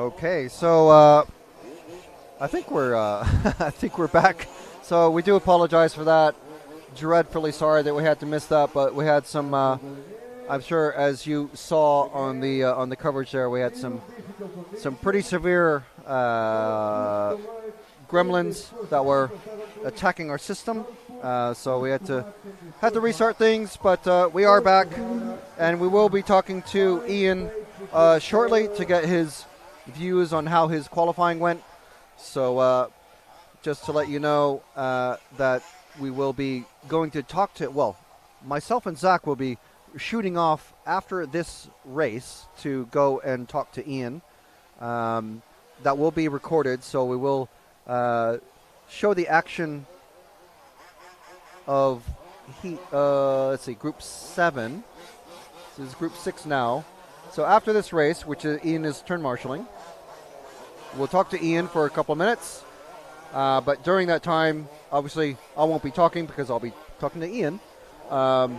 Okay, so I think we're I think we're back. So we do apologize for that. Dreadfully sorry that we had to miss that, but we had some. I'm sure, as you saw on the coverage there, we had some pretty severe gremlins that were attacking our system. So we had to restart things, but we are back, and we will be talking to Ian shortly to get his views on how his qualifying went. So just to let you know that we will be going to talk to, well, myself and Zach will be shooting off after this race to go and talk to Ian. That will be recorded, so we will show the action of let's see, Group 7. This is Group 6 now. So after this race, which Ian is turn marshalling, we'll talk to Ian for a couple of minutes. But during that time, obviously, I won't be talking because I'll be talking to Ian a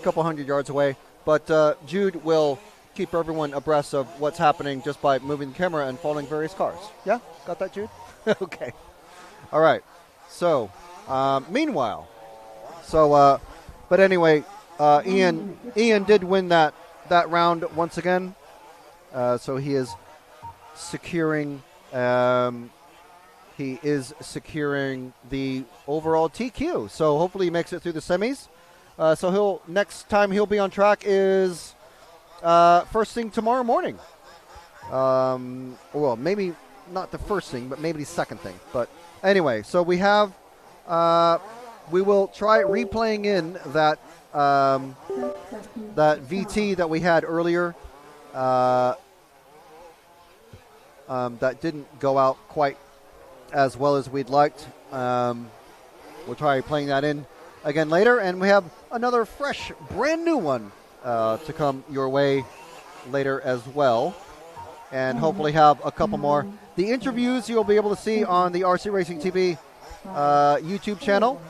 couple hundred yards away. But Jude will keep everyone abreast of what's happening just by moving the camera and following various cars. Yeah? Got that, Jude? Okay. All right. So, meanwhile, but anyway, Ian did win that round once again. So he is securing the overall TQ. So hopefully he makes it through the semis. So next time he'll be on track is first thing tomorrow morning. Well, maybe not the first thing, but maybe the second thing. But anyway, so we have we will try replaying in that VT that we had earlier. That didn't go out quite as well as we'd liked. We'll try playing that in again later, and we have another fresh, brand new one to come your way later as well, and hopefully have a couple more. The interviews you'll be able to see on the RC Racing TV YouTube channel,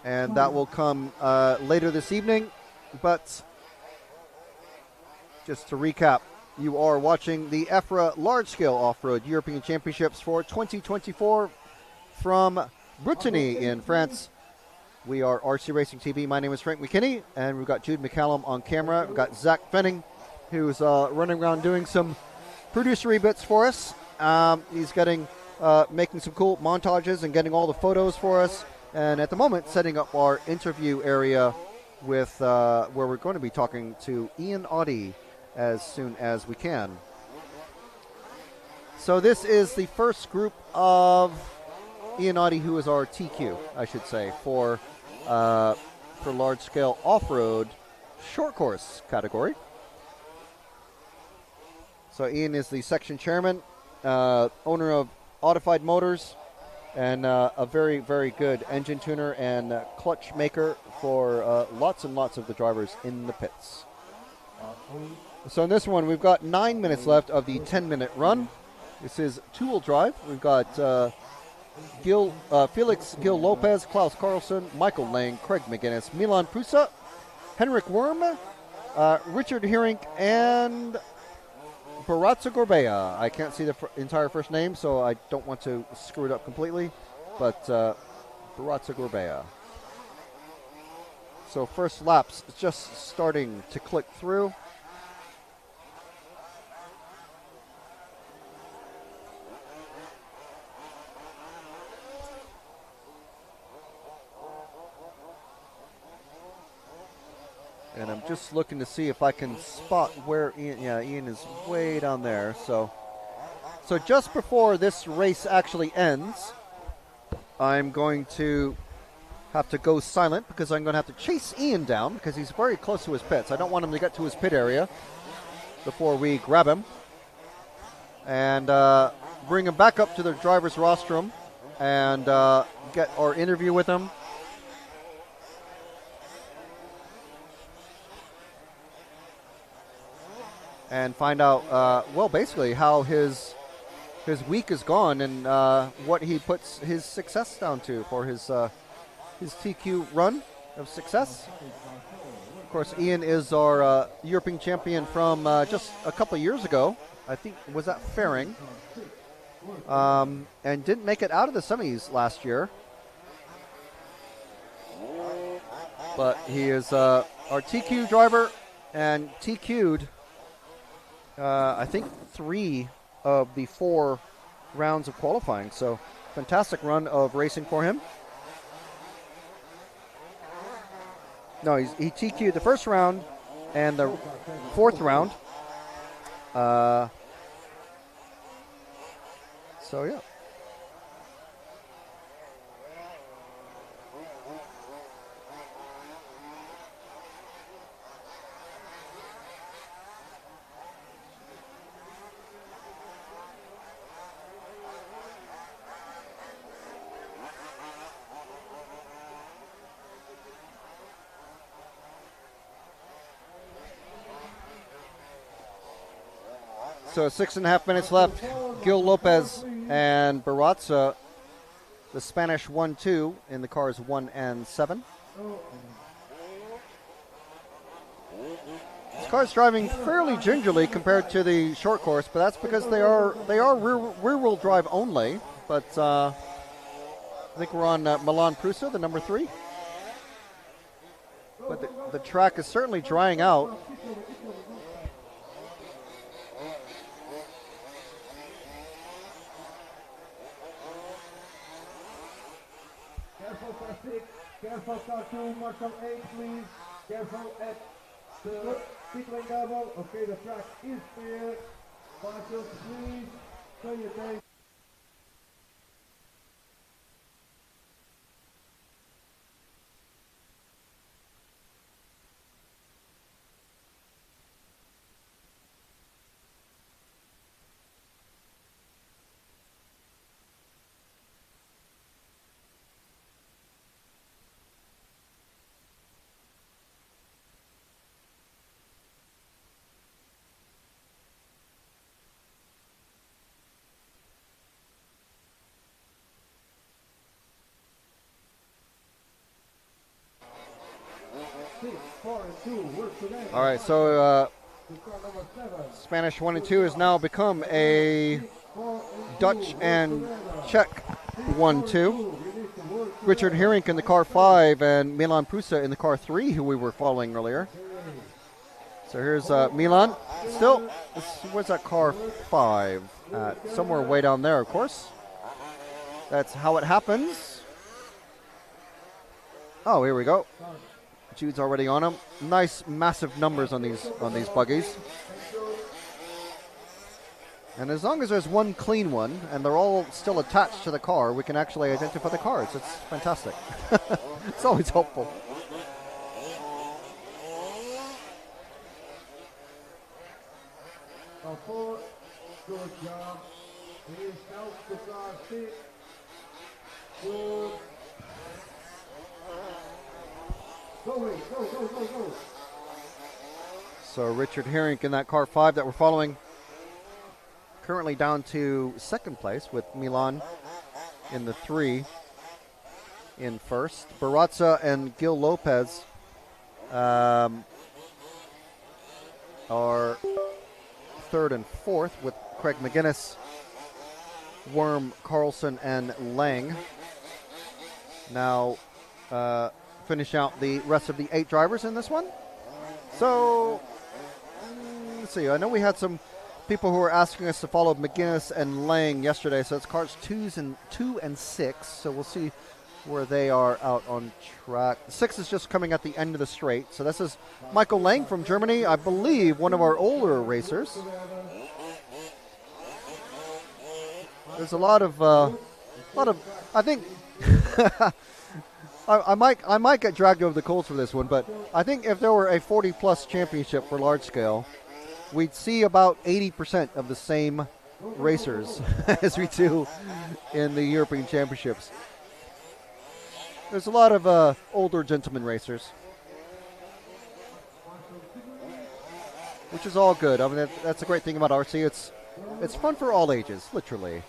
and that will come later this evening. But just to recap, you are watching the EFRA Large-Scale Off-Road European Championships for 2024 from Brittany in France. We are RC Racing TV. My name is Frank McKinney, and we've got Jude McCallum on camera. We've got Zach Fenning, who's running around doing some producery bits for us. He's making some cool montages and getting all the photos for us. And at the moment, setting up our interview area with where we're going to be talking to Ian Aie as soon as we can. So this is the first group of Ian Aie, who is our TQ, I should say, for large-scale off-road short course category. So Ian is the section chairman, owner of Audified Motors, and a very, very good engine tuner and clutch maker for lots and lots of the drivers in the pits. So in this one, we've got 9 minutes left of the 10-minute run. This is two-wheel drive. We've got Felix Gil Lopez, Klaus Carlson, Michael Lang, Craig McGinnis, Milan Prusa, Henrik Worm, Richard Herink, and Baratza Gorbea. I can't see the entire first name, so I don't want to screw it up completely, but Baratza Gorbea. So first laps just starting to click through. And I'm just looking to see if I can spot where Ian, Ian is way down there. So just before this race actually ends, I'm going to have to go silent because I'm going to have to chase Ian down because he's very close to his pits. I don't want him to get to his pit area before we grab him and bring him back up to the driver's rostrum and get our interview with him. And find out, well, basically how his week is gone and what he puts his success down to for his TQ run of success. Of course, Ian is our European champion from just a couple of years ago. I think, was that Fairing? And didn't make it out of the semis last year. But he is our TQ driver and TQ'd, I think, 3 of the 4 rounds of qualifying. So fantastic run of racing for him. No, he TQ'd the first round and the 4th round. So, yeah. So 6.5 minutes left. Gil Lopez and Barazza, the Spanish 1-2 in the cars 1 and 7. This car's driving fairly gingerly compared to the short course, but that's because they are rear-wheel drive only. But I think we're on Milan Prusa, the number 3. But the track is certainly drying out. Careful car 6, careful car 2, Marshal 8 please, careful at the pit lane level. Okay, the track is clear. Marshal please, show your tank. All right, so Spanish 1 and 2 has now become a Dutch and Czech 1-2. Richard Herink in the car 5 and Milan Prusa in the car 3, who we were following earlier. So here's Milan. Still, where's that car 5? Somewhere way down there, of course. That's how it happens. Oh, here we go. Jude's already on them. Nice, massive numbers on these buggies. And as long as there's one clean one and they're all still attached to the car, we can actually identify the cars. It's fantastic. It's always helpful. Good job. Here's out to car 6. Good. Go. So Richard Herink in that car 5 that we're following, currently down to 2nd place with Milan in the 3 in 1st. Barazza and Gil Lopez are 3rd and 4th with Craig McGuinness, Worm, Carlson, and Lang. Now finish out the rest of the 8 drivers in this one. So, let's see. I know we had some people who were asking us to follow McGuinness and Lang yesterday. So it's cars 2 and 6. So we'll see where they are out on track. 6 is just coming at the end of the straight. So this is Michael Lang from Germany, I believe one of our older racers. There's a lot of I think. I might get dragged over the coals for this one, but I think if there were a 40-plus championship for large scale, we'd see about 80% of the same racers as we do in the European Championships. There's a lot of older gentleman racers, which is all good. I mean, that's a great thing about RC. It's fun for all ages, literally.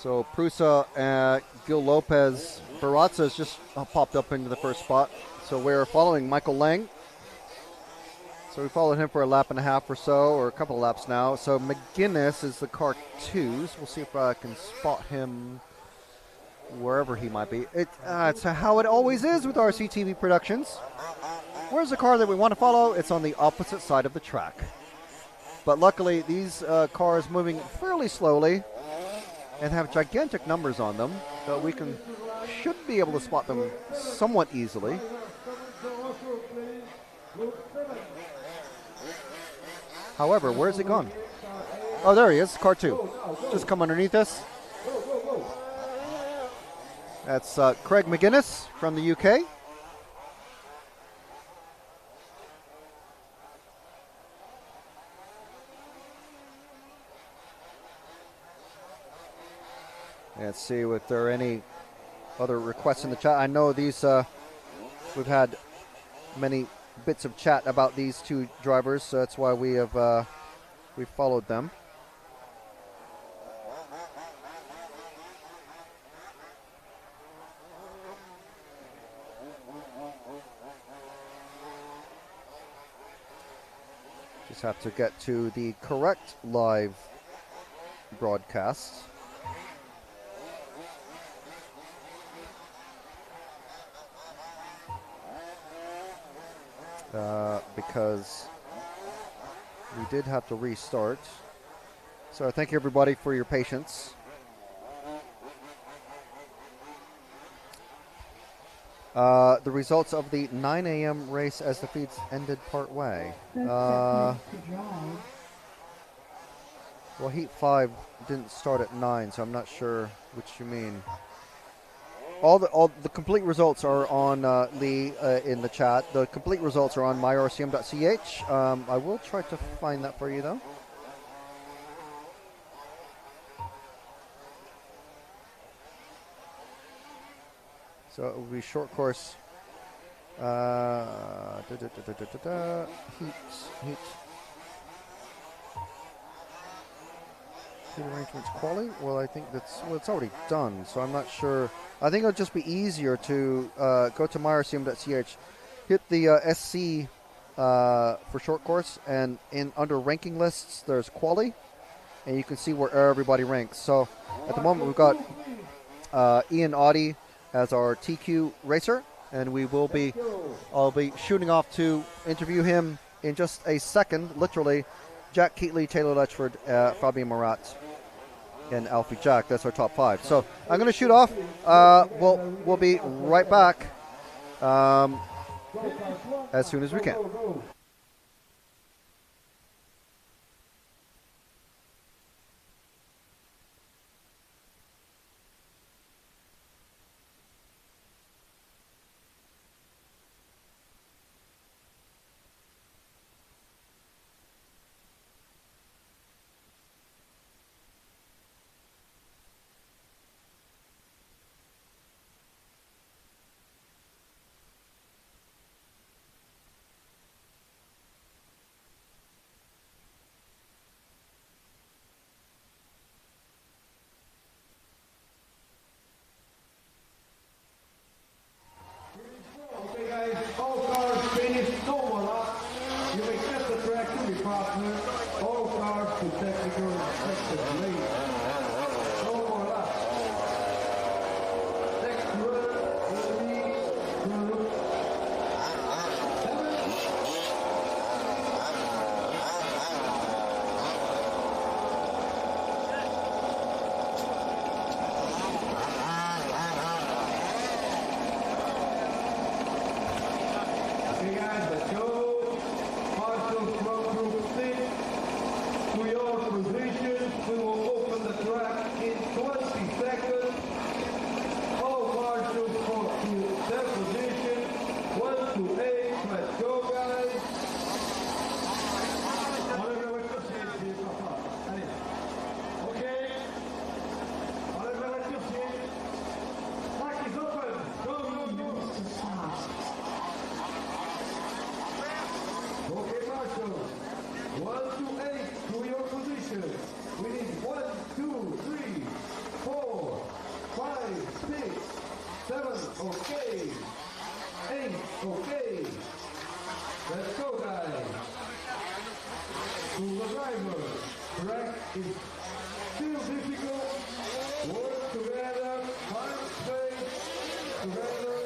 So Prusa and Gil Lopez Barraza has just popped up into the first spot. So we're following Michael Lang. So we followed him for a lap and a half or so, or a couple of laps now. So McGuinness is the car 2s. We'll see if I can spot him wherever he might be. It's how it always is with RCTV Productions. Where's the car that we want to follow? It's on the opposite side of the track. But luckily, these cars moving fairly slowly and have gigantic numbers on them, so we should be able to spot them somewhat easily. However, where's it gone? Oh, there he is, car 2. Just come underneath us. That's Craig McGuinness from the UK. Let's see if there are any other requests in the chat. I know these, we've had many bits of chat about these two drivers, so that's why we've followed them. Just have to get to the correct live broadcast. Because we did have to restart. So thank you everybody for your patience. The results of the 9 a.m. race as the feeds ended part way. Well, Heat 5 didn't start at 9, so I'm not sure which you mean. All the complete results are on in the chat. The complete results are on myrcm.ch. I will try to find that for you though. So it will be short course. Heat. Arrangements quali. Well, I think it's already done, so I'm not sure. I think it'll just be easier to go to myrcm.ch, hit the SC for short course, and under ranking lists there's quali, and you can see where everybody ranks. So at the moment we've got Ian Aie as our TQ racer, and I'll be shooting off to interview him in just a second, literally. Jack Keatley, Taylor Letchford, Fabian Marat, and Alfie Jack. That's our top 5. So I'm going to shoot off. We'll be right back as soon as we can. To your positions, we will open track is still difficult. Work together, find space together.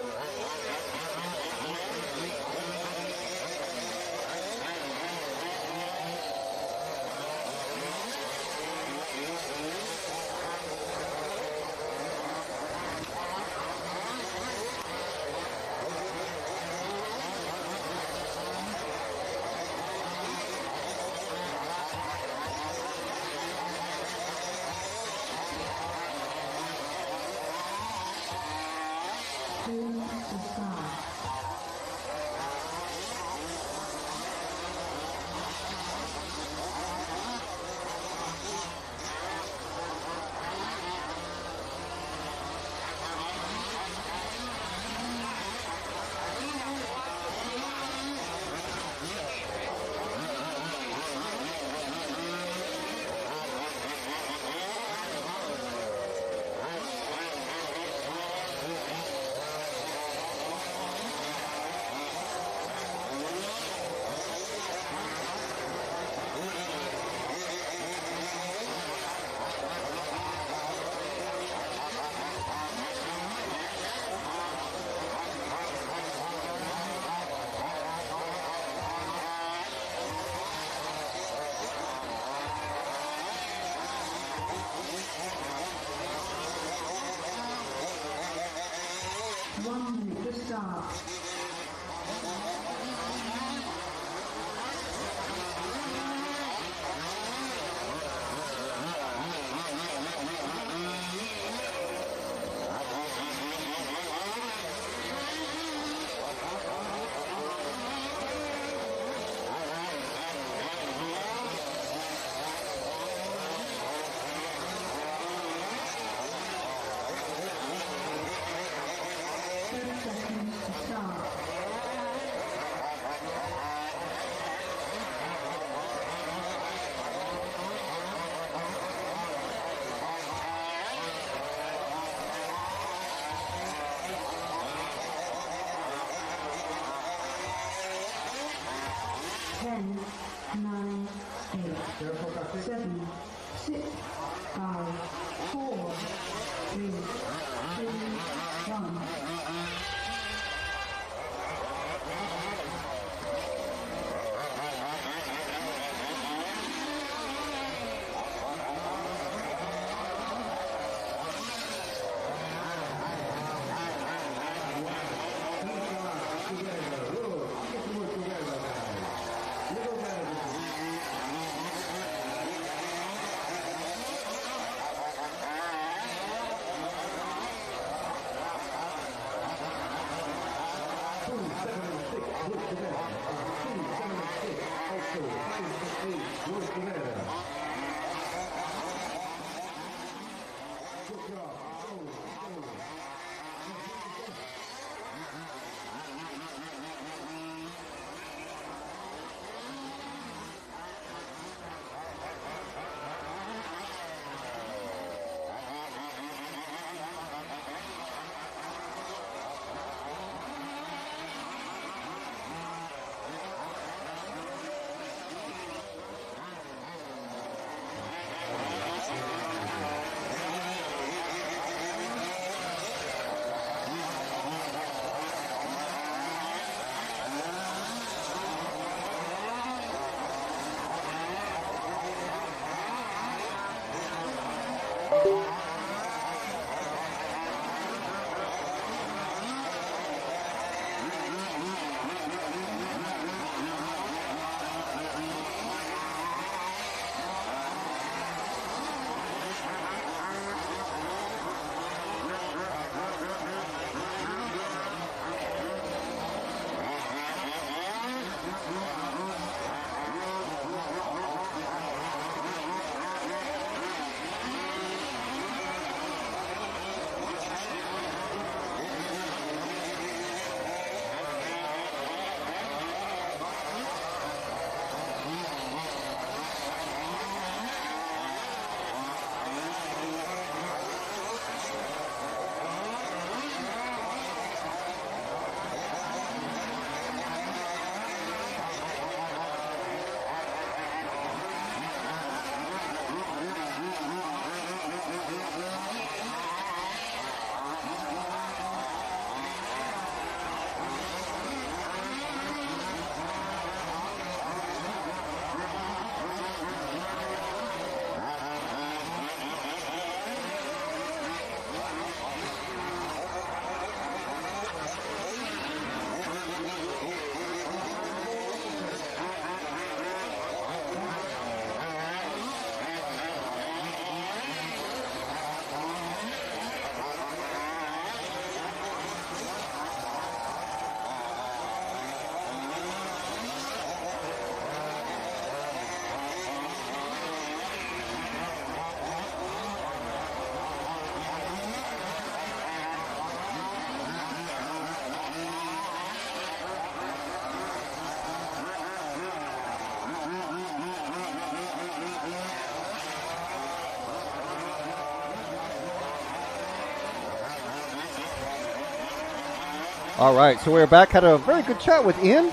All right, so we're back. Had a very good chat with Ian,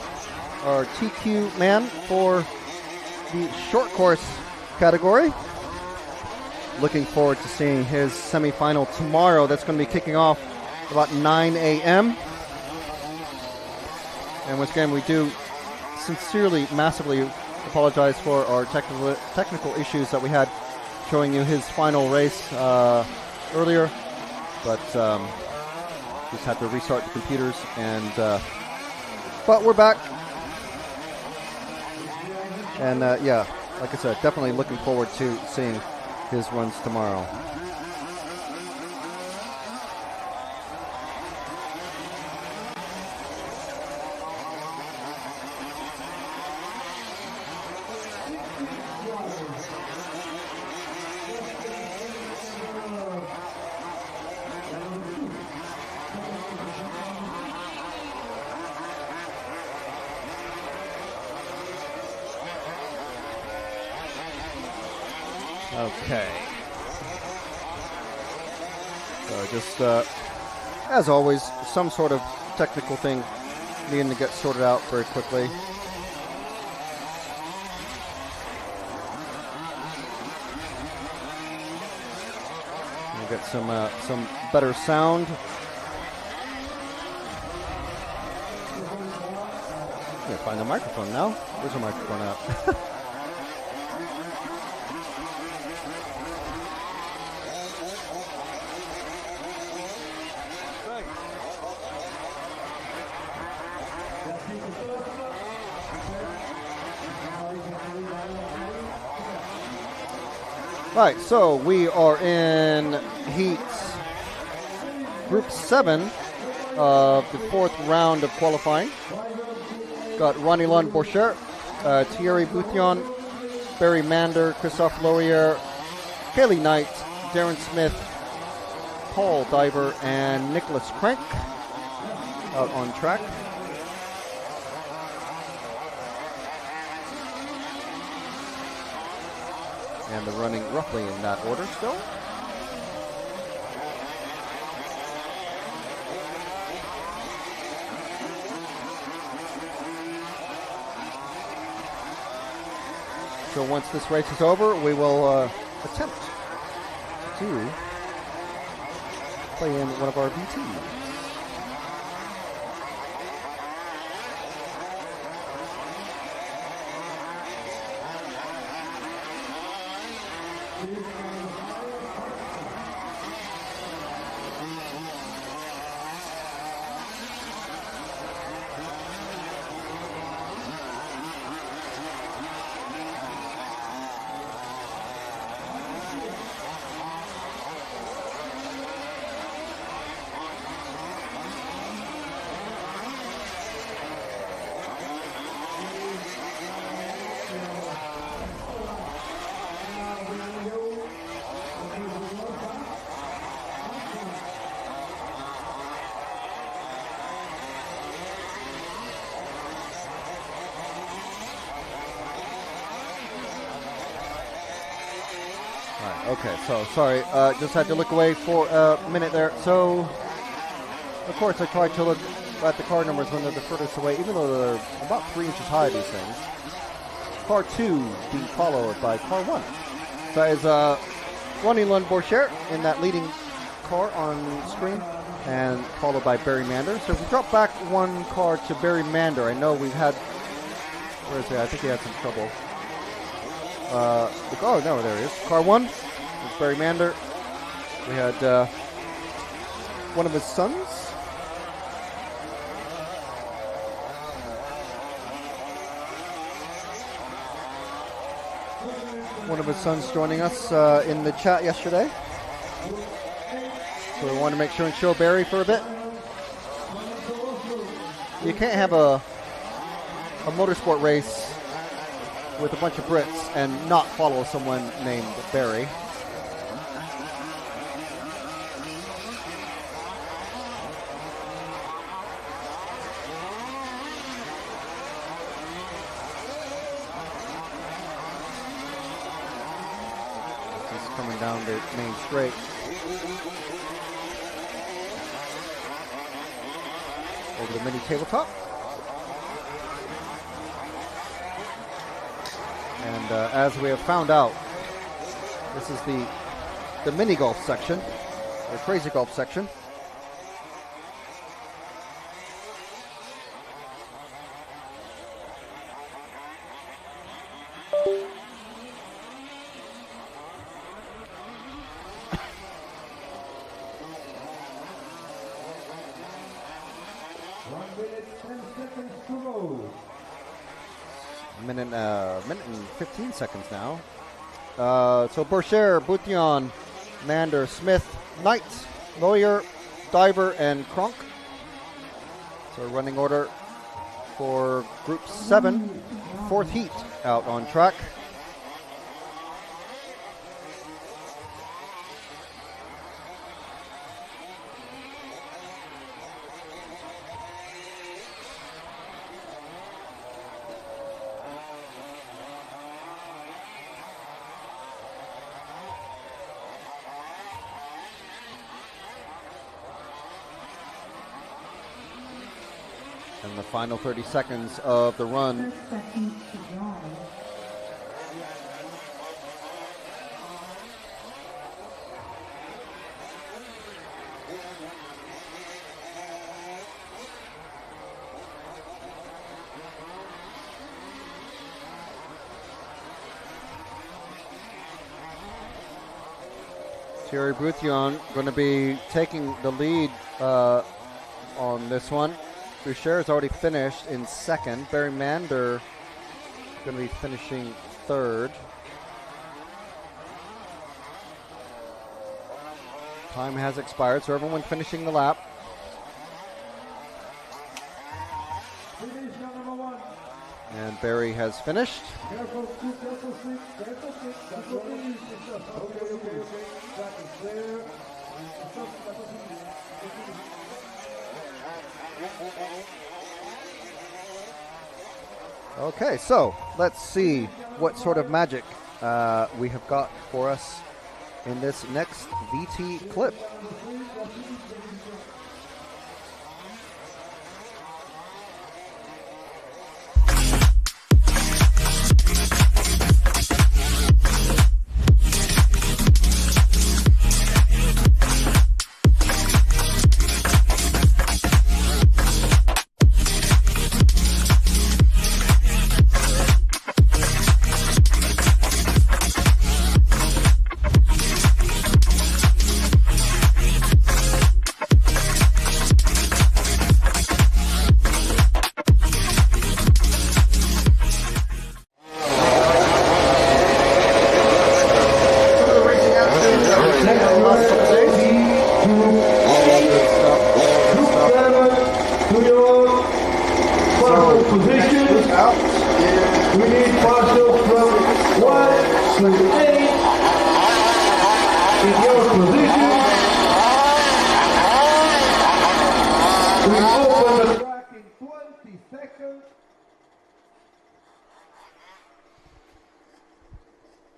our TQ man for the short course category. Looking forward to seeing his semifinal tomorrow. That's going to be kicking off about 9 a.m. And once again, we do sincerely, massively apologize for our technical issues that we had showing you his final race earlier. But just had to restart the computers, and but we're back. And yeah, like I said, definitely looking forward to seeing his runs tomorrow. Okay. So just, as always, some sort of technical thing needing to get sorted out very quickly. We'll get some better sound. I'm gonna find the microphone now. Where's the microphone at? Right, so we are in heat group 7 of the 4th round of qualifying. Got Ronnie Lund Borchert, Thierry Boutillon, Barry Mander, Christophe Laurier, Haley Knight, Darren Smith, Paul Diver, and Nicholas Crank out on track. And they're running roughly in that order still. So once this race is over, we will attempt to play in one of our VTs. Okay, so sorry, just had to look away for a minute there. So, of course, I tried to look at the car numbers when they're the furthest away, even though they're about 3 inches high, these things. Car 2 being followed by car 1. So that is Ronnie Lund Borchert in that leading car on screen, and followed by Barry Mander. So if we drop back one car to Barry Mander, I know we've had, where is he? I think he had some trouble. Oh, no, there he is. Car 1. It's Barry Mander. We had one of his sons. One of his sons joining us in the chat yesterday. So we want to make sure and show Barry for a bit. You can't have a motorsport race with a bunch of Brits and not follow someone named Barry. Coming down the main straight. over the mini tabletop. And as we have found out, this is the mini golf section, or crazy golf section. Minute and 15 seconds now. So Borcher, Boution, Mander, Smith, Knight, Lawyer, Diver, and Kronk. So running order for Group 7, fourth heat out on track. And the final 30 seconds of the run. Thierry Boution going to be taking the lead on this one. Boucher has already finished in second. Barry Mander going to be finishing third. Time has expired, so everyone finishing the lap. And Barry has finished. Okay, so let's see what sort of magic we have got for us in this next VT clip.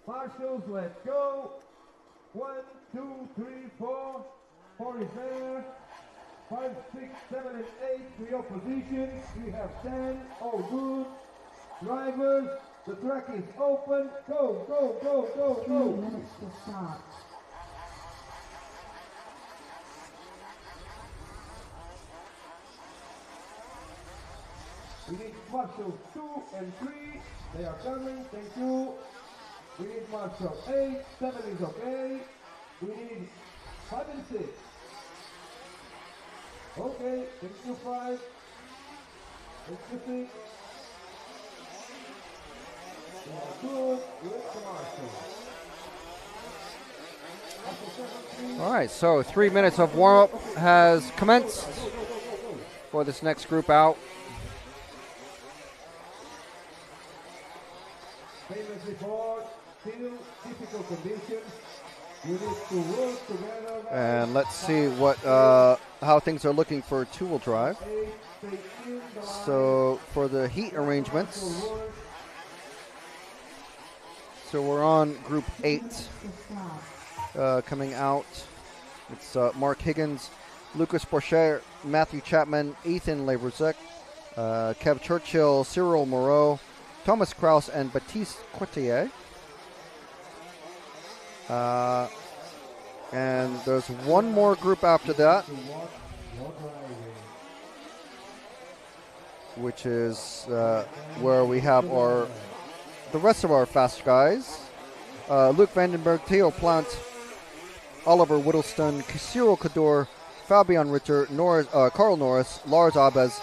Marshals, let's go. 1, 2, 3, 4. 4 is there. 5, 6, 7, and 8 to your position. We have 10. All good. Drivers, the track is open. Go, go, go, go, go. 2 minutes to start. We need marshals 2 and 3. They are coming. Thank you. We need marshal 8. 7 is okay. We need 5 and 6. Okay. Thank you 5. Thank you 6. They are good. With the marshal. All right, so 3 minutes of warm-up has commenced for this next group out. Same as before, still difficult conditions. You need to work together. And let's see what how things are looking for two-wheel drive. So for the heat arrangements, so we're on Group 8 coming out. It's Mark Higgins, Lucas Porcher, Matthew Chapman, Ethan Leverzek, Kev Churchill, Cyril Moreau, Thomas Kraus, and Baptiste Coutier. And there's one more group after that, which is where we have the rest of our fast guys. Luke Vandenberg, Theo Plant, Oliver Whittleston, Cyril Cador, Fabian Ritter, Carl Norris, Lars Abes,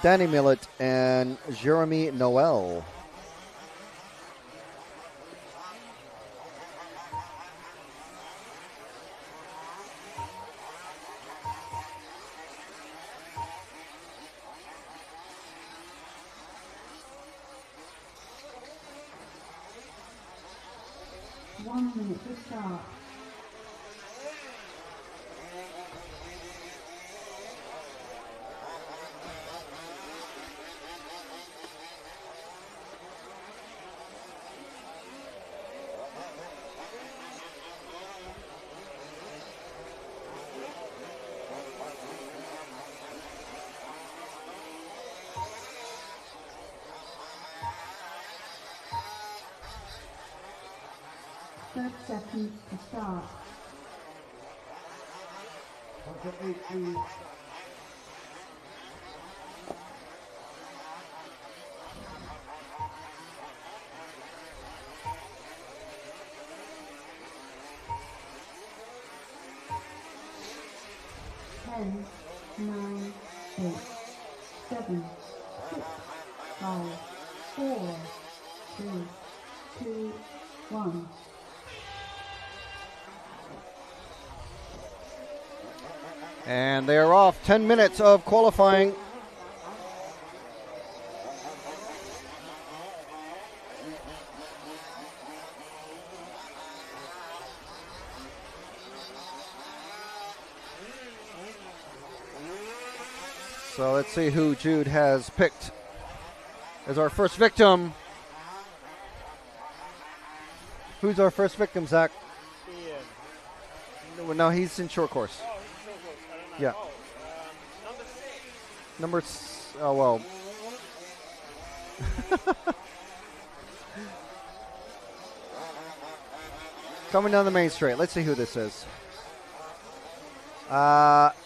Danny Millett, and Jeremy Noel. One minute to start. Seconds to start. 108, please. Ten, 9, 8, 7, 6, 5, 4, 3, 2, 1. And they are off. 10 minutes of qualifying. So let's see who Jude has picked as our first victim. Who's our first victim, Zach? Ian. No, he's in short course. Oh, he's so close. I don't know. Yeah. Number 6. Oh, well. Coming down the main straight. Let's see who this is.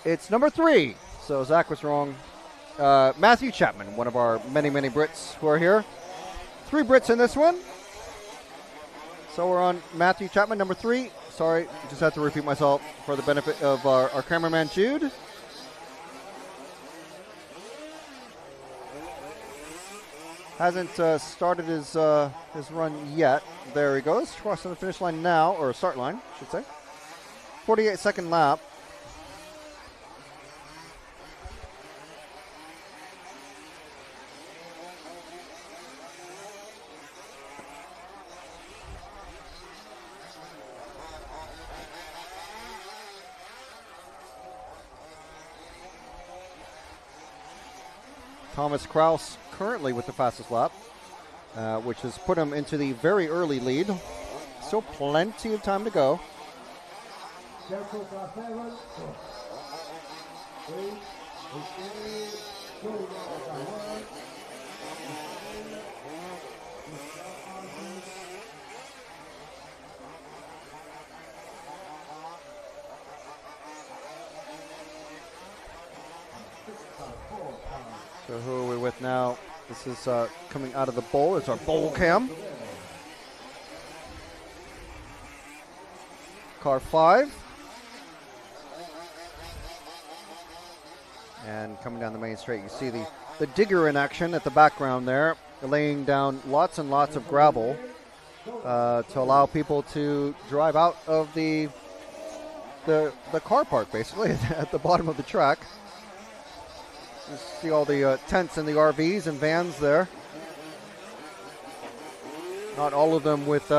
It's number 3. So Zach was wrong. Matthew Chapman, one of our many, many Brits who are here. 3 Brits in this one. So we're on Matthew Chapman, number 3. Sorry, just had to repeat myself for the benefit of our cameraman, Jude. Hasn't started his run yet. There he goes, crossing the finish line now, or start line, I should say. 48-second lap. Thomas Kraus currently with the fastest lap, which has put him into the very early lead. Still plenty of time to go. Careful, car 7. 8, 8, go, car 1. So who are we with now? This is coming out of the bowl. It's our bowl cam. Car 5. And coming down the main straight, you see the digger in action at the background there, laying down lots and lots of gravel to allow people to drive out of the car park, basically, at the bottom of the track. You see all the tents and the RVs and vans there. Not all of them with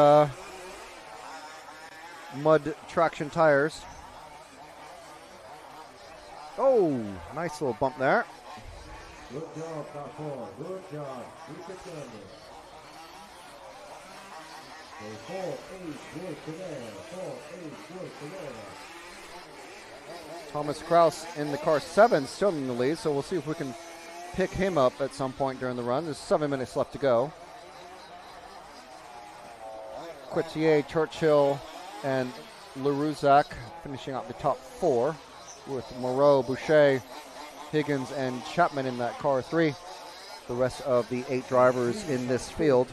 mud traction tires. Oh, nice little bump there. Good job, car 4. Good job. Keep it going. So 4, 8, good to there. 4, 8, good to there. Thomas Kraus in the car 7, still in the lead, so we'll see if we can pick him up at some point during the run. There's 7 minutes left to go. Quetier, Churchill, and Laruzak finishing out the top 4 with Moreau, Boucher, Higgins, and Chapman in that car 3. The rest of the 8 drivers in this field.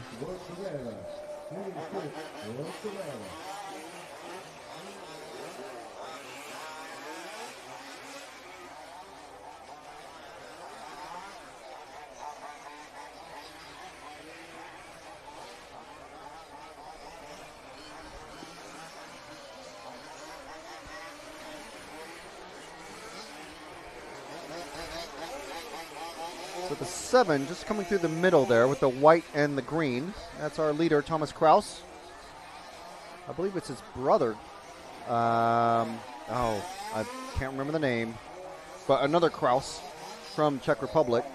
So the 7 just coming through the middle there with the white and the green. That's our leader, Thomas Kraus. I believe it's his brother. I can't remember the name. But another Kraus from Czech Republic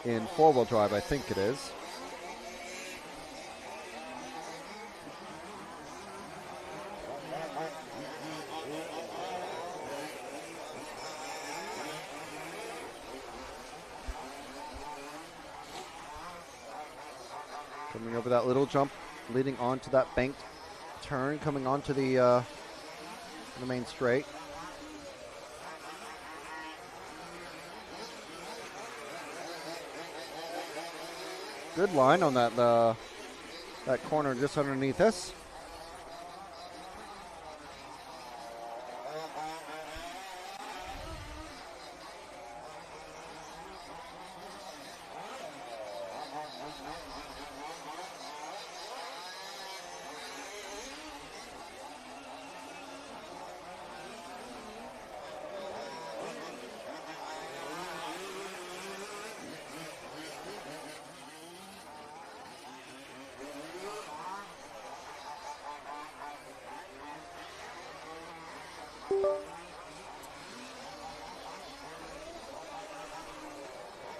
in 4-wheel drive, I think it is. Coming over that little jump, leading onto that banked turn, coming onto the main straight. Good line on that that corner just underneath us.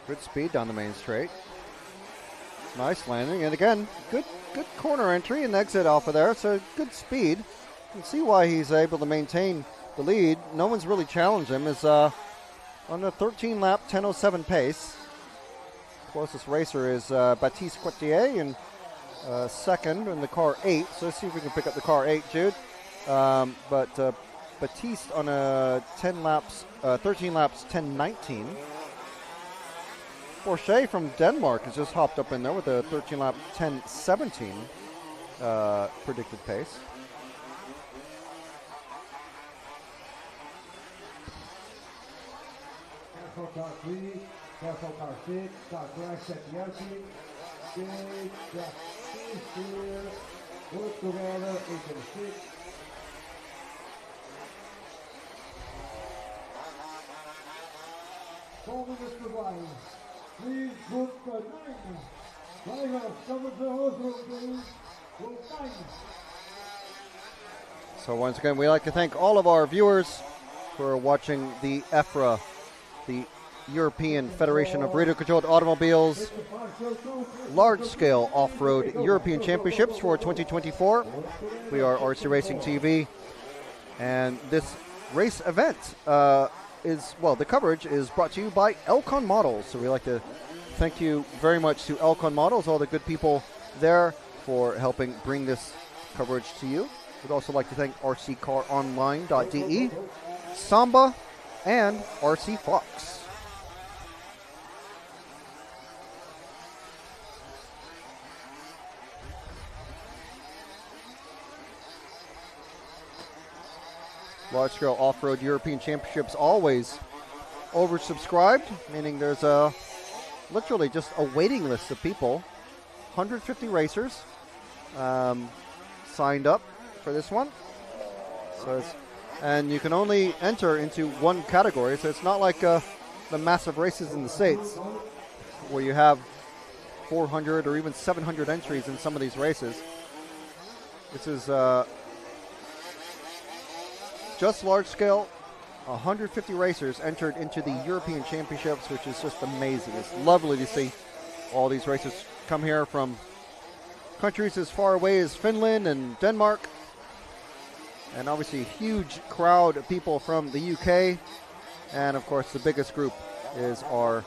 Good speed down the main straight. Nice landing, and again, good corner entry and exit off of there, so good speed. You can see why he's able to maintain the lead. No one's really challenged him. Is on a 13-lap, 10:07 pace. Closest racer is Baptiste Quetier in second in the car 8. So let's see if we can pick up the car 8, Jude. But Baptiste on a 13 laps, 10:19. Porsche from Denmark has just hopped up in there with a 13-lap 10:17 predicted pace. Careful car 3, careful car 6, car crash at Yeltsin. Good, track is clear. Work together, 8 and 6. Forward is the line. Please book for 9. Driver, cover the hose room, please. Book 9. So once again, we'd like to thank all of our viewers for watching the EFRA, the European Federation of Radio-Controlled Automobiles, large-scale off-road European Championships for 2024. We are RC Racing TV, and this race event the coverage is brought to you by Elcon Models. So we'd like to thank you very much to Elcon Models, all the good people there for helping bring this coverage to you. We'd also like to thank rccaronline.de, Samba, and RC Fox. Large-scale off-road European Championships always oversubscribed, meaning there's literally just a waiting list of people. 150 racers signed up for this one. And you can only enter into one category, so it's not like the massive races in the States where you have 400 or even 700 entries in some of these races. This is just large scale, 150 racers entered into the European Championships, which is just amazing. It's lovely to see all these racers come here from countries as far away as Finland and Denmark. And obviously a huge crowd of people from the UK. And of course the biggest group is our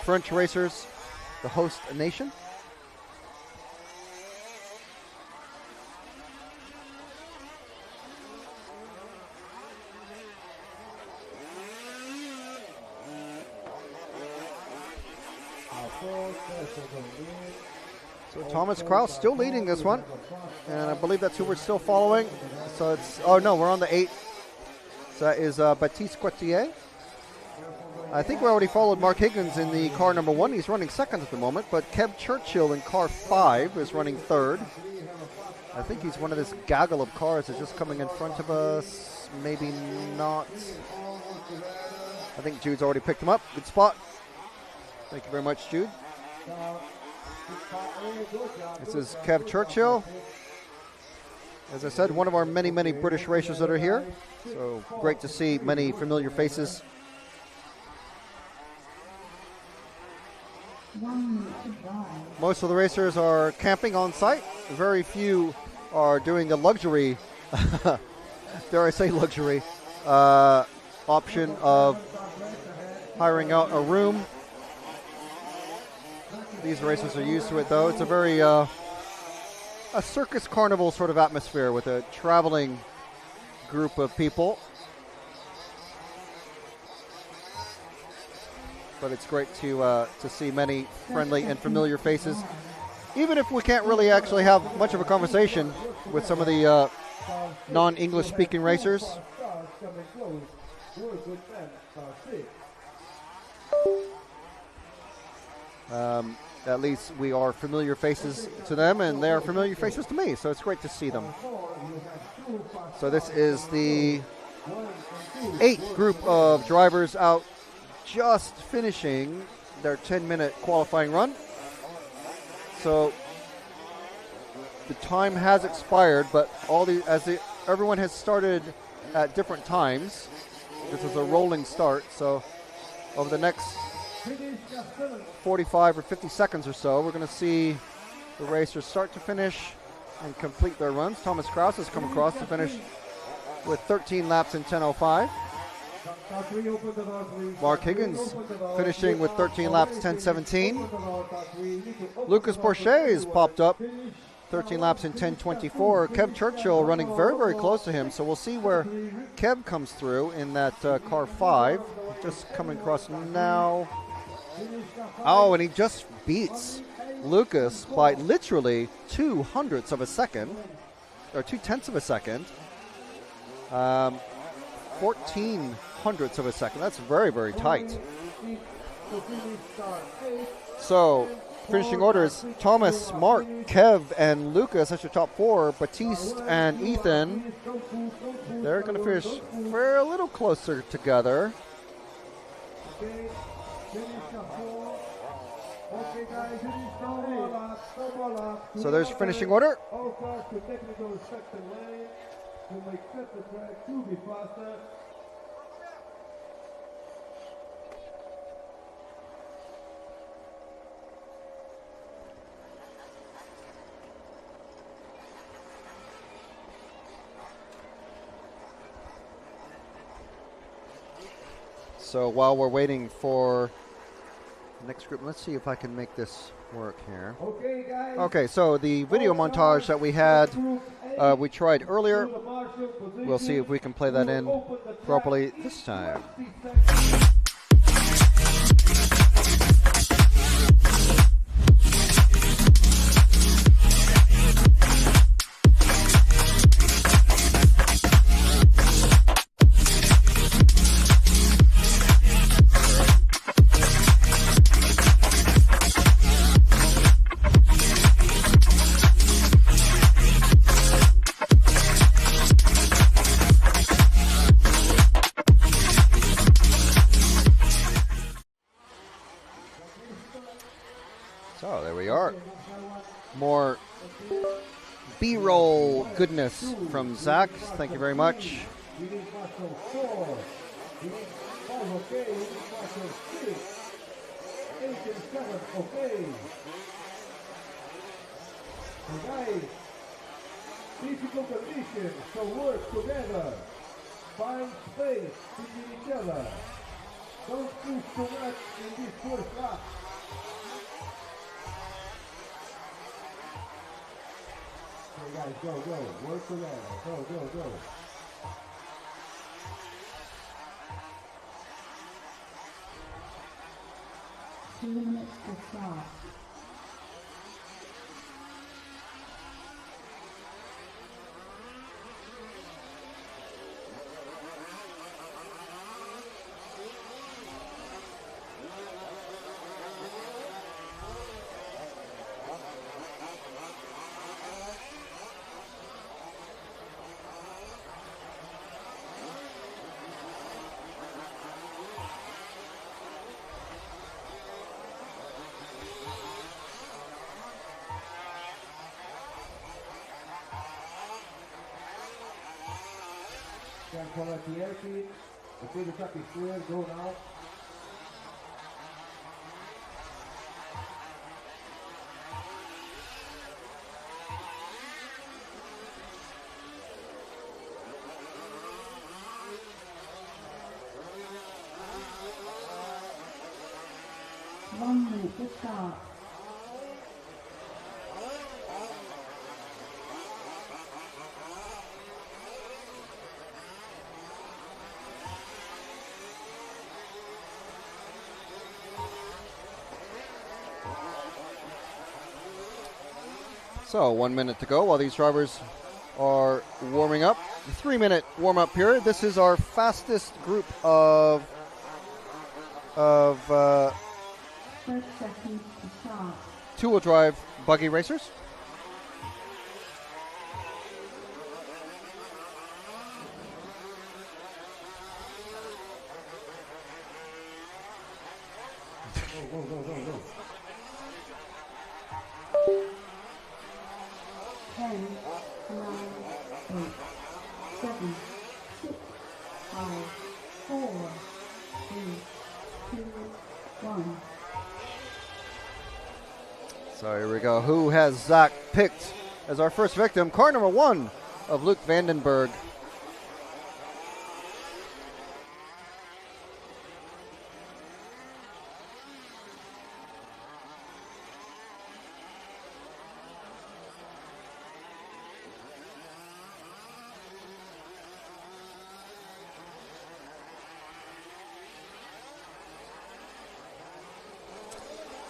French racers, the host nation. So Thomas Kraus still leading this one, and I believe that's who we're still following. So it's, oh no, we're on the 8. So that is Baptiste Coetier. I think we already followed Mark Higgins in the car number 1. He's running second at the moment, but Kev Churchill in car 5 is running third. I think he's one of this gaggle of cars that's just coming in front of us. Maybe not. I think Jude's already picked him up. Good spot. Thank you very much, Jude. This is Kev Churchill. As I said, one of our many, many British racers that are here. So great to see many familiar faces. 1 minute to drive. Most of the racers are camping on site. Very few are doing the luxury, dare I say luxury, option of hiring out a room. These racers are used to it, though. It's a very a circus carnival sort of atmosphere with a traveling group of people. But it's great to see many friendly and familiar faces, even if we can't really actually have much of a conversation with some of the non-English speaking racers. At least we are familiar faces to them, and they are familiar faces to me, so it's great to see them. So this is the 8th group of drivers out, just finishing their 10-minute qualifying run. So the time has expired, but everyone has started at different times. This is a rolling start, so over the next 45 or 50 seconds or so, we're going to see the racers start to finish and complete their runs. Thomas Kraus has come across to finish with 13 laps in 10:05. Mark Higgins finishing with 13 laps, 10:17. Lucas Porcher has popped up, 13 laps in 10:24. Kev Churchill running very, very close to him, so we'll see where Kev comes through in that car 5. Just coming across now. Oh, and he just beats Lucas by literally 0.02 of a second, or 0.2 of a second. 14 hundredths of a second. That's very, very tight. So, finishing orders, Thomas, Mark, Kev, and Lucas as your top 4. Baptiste and Ethan, they're going to finish a little closer together. So there's finishing order. So while we're waiting for the next group, let's see if I can make this work here. Okay, guys. Okay, so the video montage that we had, we tried earlier. We'll see if we can play that in properly this time. So there we are. More B-roll goodness from Zach. Thank you very much. Physical condition, so work together. Find space between each other. Don't push too much in this first lap. Okay guys, go, work together, go. 2 minutes to start. Can collect the airfield. Okay, the track is clear, go now. One minute to start. So 1 minute to go while these drivers are warming up. 3 minute warm up period. This is our fastest group of 30 seconds to start. two-wheel drive buggy racers. Go. 10, 9, 8, 7, 6, 5, 4, 3, 2, 1. So here we go. Who has Zach picked as our first victim? Car number 1 of Luke Vandenberg.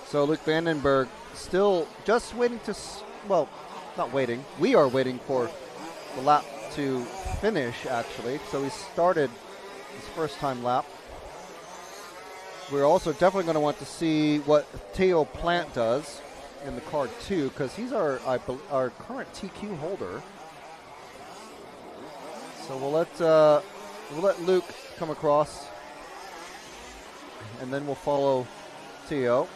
So Luke Vandenberg still just waiting to, well, not waiting. We are waiting for the lap to finish, actually. So he started his first time lap. We're also definitely going to want to see what Theo Plant does in the car too, because he's our current TQ holder. So we'll let Luke come across, and then we'll follow Theo.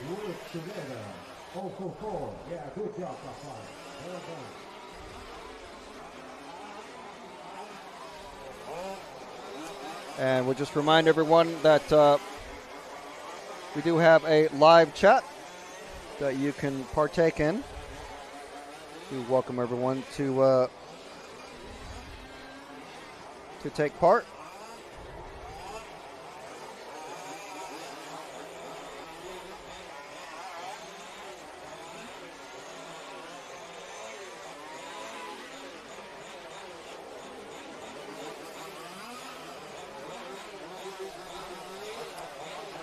Work together. 044. Yeah, good job, top 5. Well done. And we'll just remind everyone that we do have a live chat that you can partake in. We welcome everyone to take part.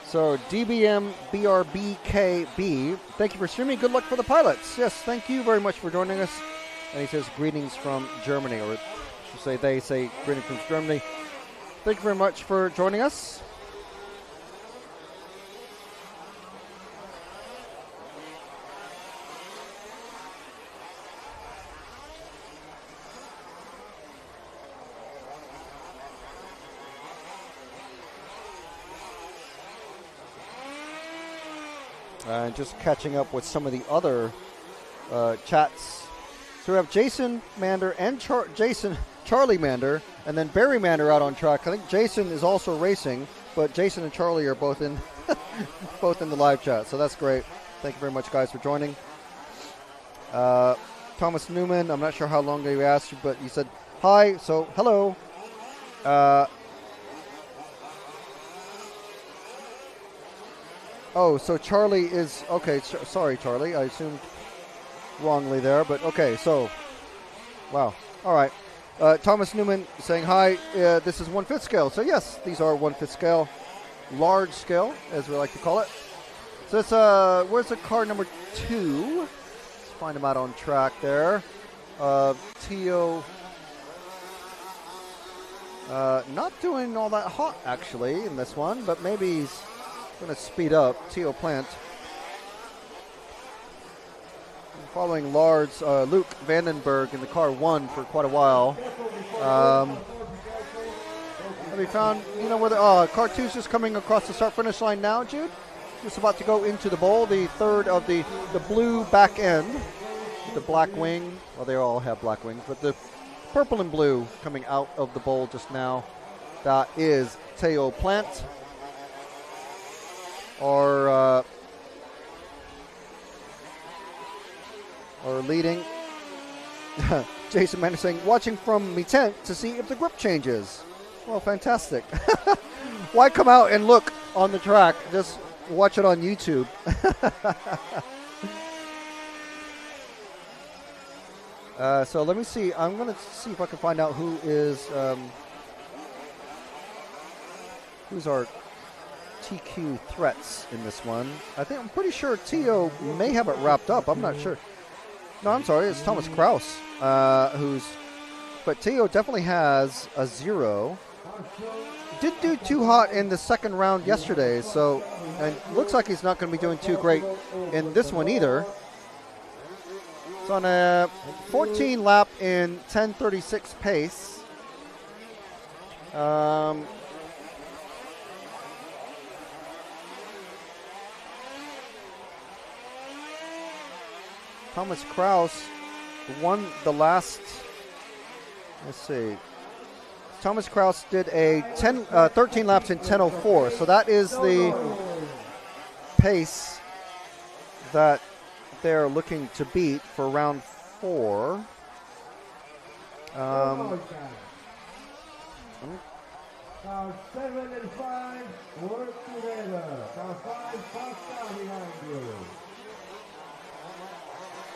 So DBM BRBKB, thank you for streaming. Good luck for the pilots. Yes, thank you very much for joining us. And he says greetings from Germany, or I should say they say greetings from Germany. Thank you very much for joining us. Just catching up with some of the other chats. So we have Jason Mander and Jason Charlie Mander, and then Barry Mander out on track. I think Jason is also racing, but Jason and Charlie are both in both in the live chat, so that's great. Thank you very much, guys, for joining. Thomas Newman, I'm not sure how long you asked, but you said hi, so hello. Oh, so Charlie is, okay, sorry, Charlie, I assumed wrongly there, but okay, so, wow, all right. Thomas Newman saying hi, this is 1/5 scale. So yes, these are 1/5 scale, large scale, as we like to call it. So it's, where's the car number 2? Let's find him out on track there. Tio, not doing all that hot actually in this one, but maybe he's going to speed up. Tio Plant. Following Lars, Luke Vandenberg in the car 1 for quite a while. Have you found, you know, where the car 2 is just coming across the start-finish line now, Jude? Just about to go into the bowl, the third of the blue back end, the black wing. Well, they all have black wings, but the purple and blue coming out of the bowl just now. That is Teo Plant. Or leading. Jason Mander saying, watching from me tent to see if the grip changes. Well, fantastic. Why come out and look on the track? Just watch it on YouTube. So let me see. I'm going to see if I can find out who is who's our TQ threats in this one. I'm pretty sure Tio may have it wrapped up. I'm not sure. No, I'm sorry. It's Thomas Kraus, but Tio definitely has a 0. Did do too hot in the second round yesterday, so and looks like he's not going to be doing too great in this one either. It's on a 14 lap in 10:36 pace. Thomas Kraus won the last, let's see. Thomas Kraus did a 13 laps in 10:04, so that is the pace that they're looking to beat for round 4. Now 7 and 5 work together. Now 5 fast down behind you.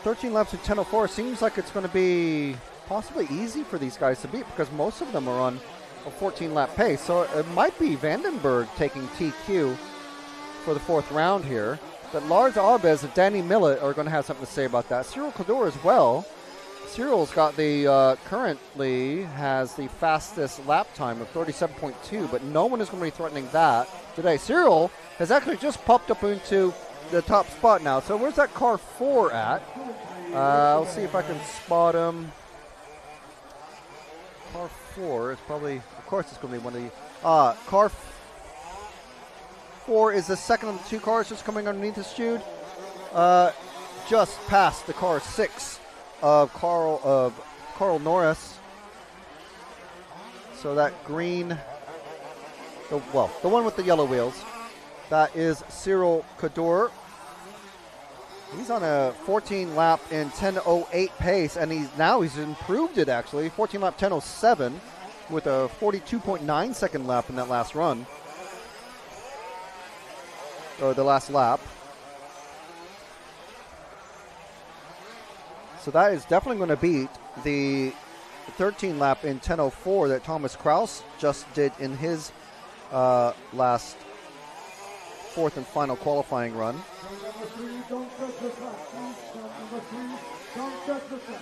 13 laps in 10:04 seems like it's going to be possibly easy for these guys to beat because most of them are on a 14-lap pace. So it might be Vandenberg taking TQ for the 4th round here. But Lars Arbez and Danny Millett are going to have something to say about that. Cyril Cador as well. Cyril's got the, currently has the fastest lap time of 37.2, but no one is going to be threatening that today. Cyril has actually just popped up into the top spot now. So where's that car 4 at? I'll see if I can spot him. Car 4 is probably, of course it's going to be one of the, car 4 is the second of the 2 cars just coming underneath us, Jude. Just past the car 6 of Carl Norris. So that green, the one with the yellow wheels, that is Cyril Cador. He's on a 14 lap in 10:08 pace, and he's improved it actually. 14 lap 10:07 with a 42.9 second lap in that last run, or the last lap. So that is definitely going to beat the 13 lap in 10:04 that Thomas Kraus just did in his last 4th and final qualifying run. Number 3, don't touch the track. Number 3, don't touch the track.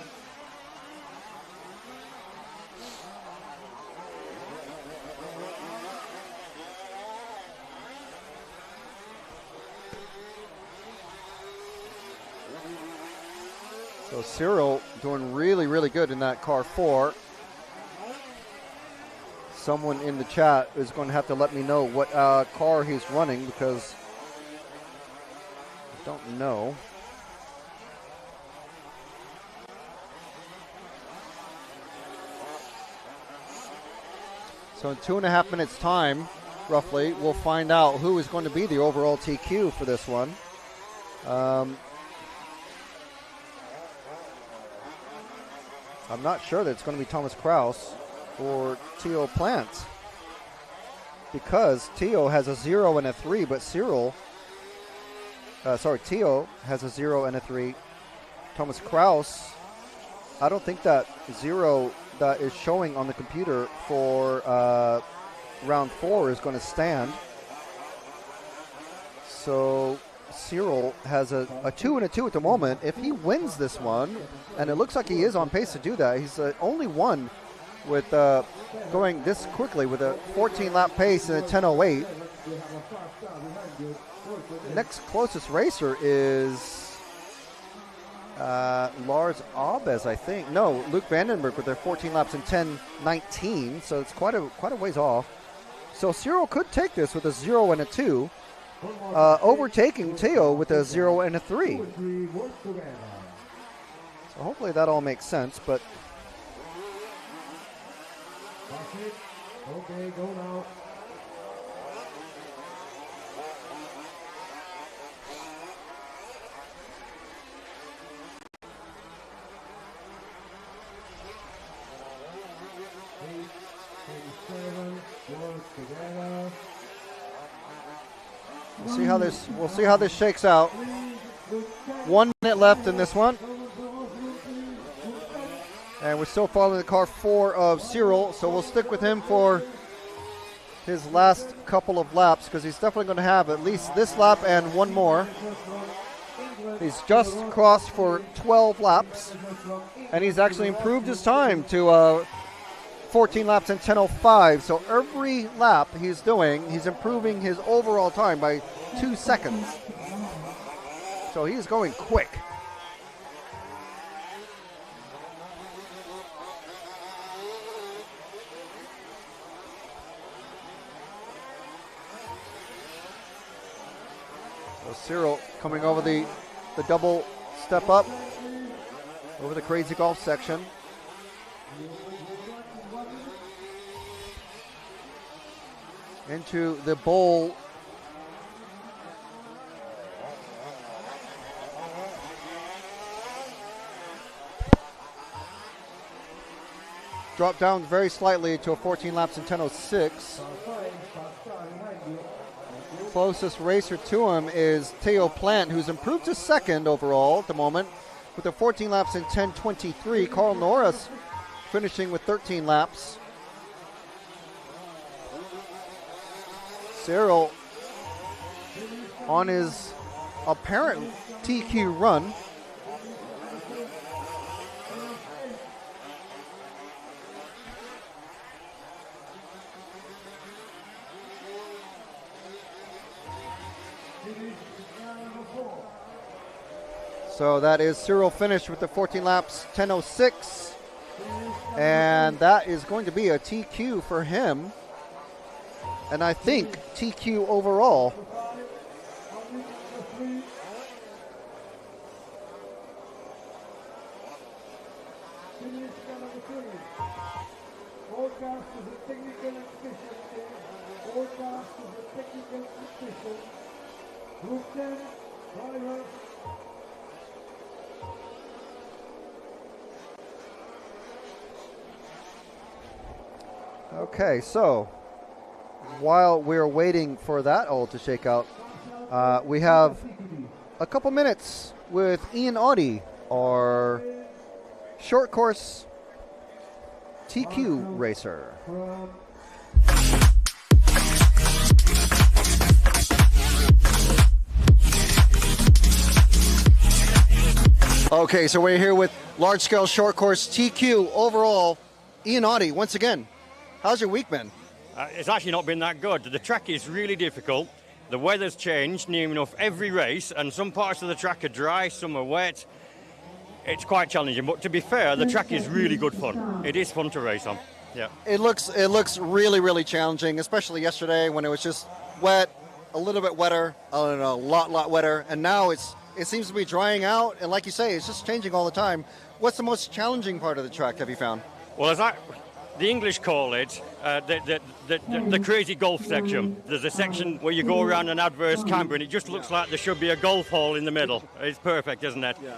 So Cyril doing really, really good in that car 4. Someone in the chat is going to have to let me know what car he's running because I don't know. So in 2.5 minutes time, roughly, we'll find out who is going to be the overall TQ for this one. I'm not sure that it's going to be Thomas Kraus or Theo Plant, because Theo has a 0 and a 3, but Theo has a 0 and a 3. Thomas Kraus, I don't think that 0 that is showing on the computer for round 4 is going to stand. So Cyril has a 2 and a 2 at the moment. If he wins this one, and it looks like he is on pace to do that, he's the only one with going this quickly with a 14-lap pace and a 10:08. Next closest racer is Lars Abes, I think. No, Luke Vandenberg with their 14 laps in 10:19, so it's quite a ways off. So Cyril could take this with a 0 and a 2, overtaking Theo with a 0 and a 3. So hopefully that all makes sense, but Okay, go now. we'll see how this shakes out. 1 minute left in this one. And we're still following the car 4 of Cyril, so we'll stick with him for his last couple of laps, because he's definitely going to have at least this lap and one more. He's just crossed for 12 laps, and he's actually improved his time to 14 laps and 10:05. So every lap he's doing, he's improving his overall time by 2 seconds. So he's going quick. So Cyril coming over the double step up over the Crazy Golf section. Into the bowl. Drop down very slightly to a 14 laps in 10:06. Closest racer to him is Theo Plant, who's improved to second overall at the moment with a 14 laps in 10:23. Carl Norris finishing with 13 laps. Cyril on his apparent TQ run. So that is Cyril finished with the 14 laps, 10:06. And that is going to be a TQ for him. And I think TQ overall. Okay, so while we're waiting for that all to shake out, we have a couple minutes with Ian Aie, our short course TQ racer. Okay, so we're here with large scale short course TQ overall, Ian Aie, once again. How's your week been? It's actually not been that good. The track is really difficult. The weather's changed near enough every race, and some parts of the track are dry, some are wet. It's quite challenging, but to be fair, the track is really good fun. It is fun to race on. Yeah. It looks really, really challenging, especially yesterday when it was just wet, a little bit wetter, a lot wetter, and now it seems to be drying out, and like you say, it's just changing all the time. What's the most challenging part of the track, have you found? Well, the English call it the crazy golf section. There's a section where you go around an adverse camber and it just looks like there should be a golf hole in the middle. It's perfect, isn't it? Yeah.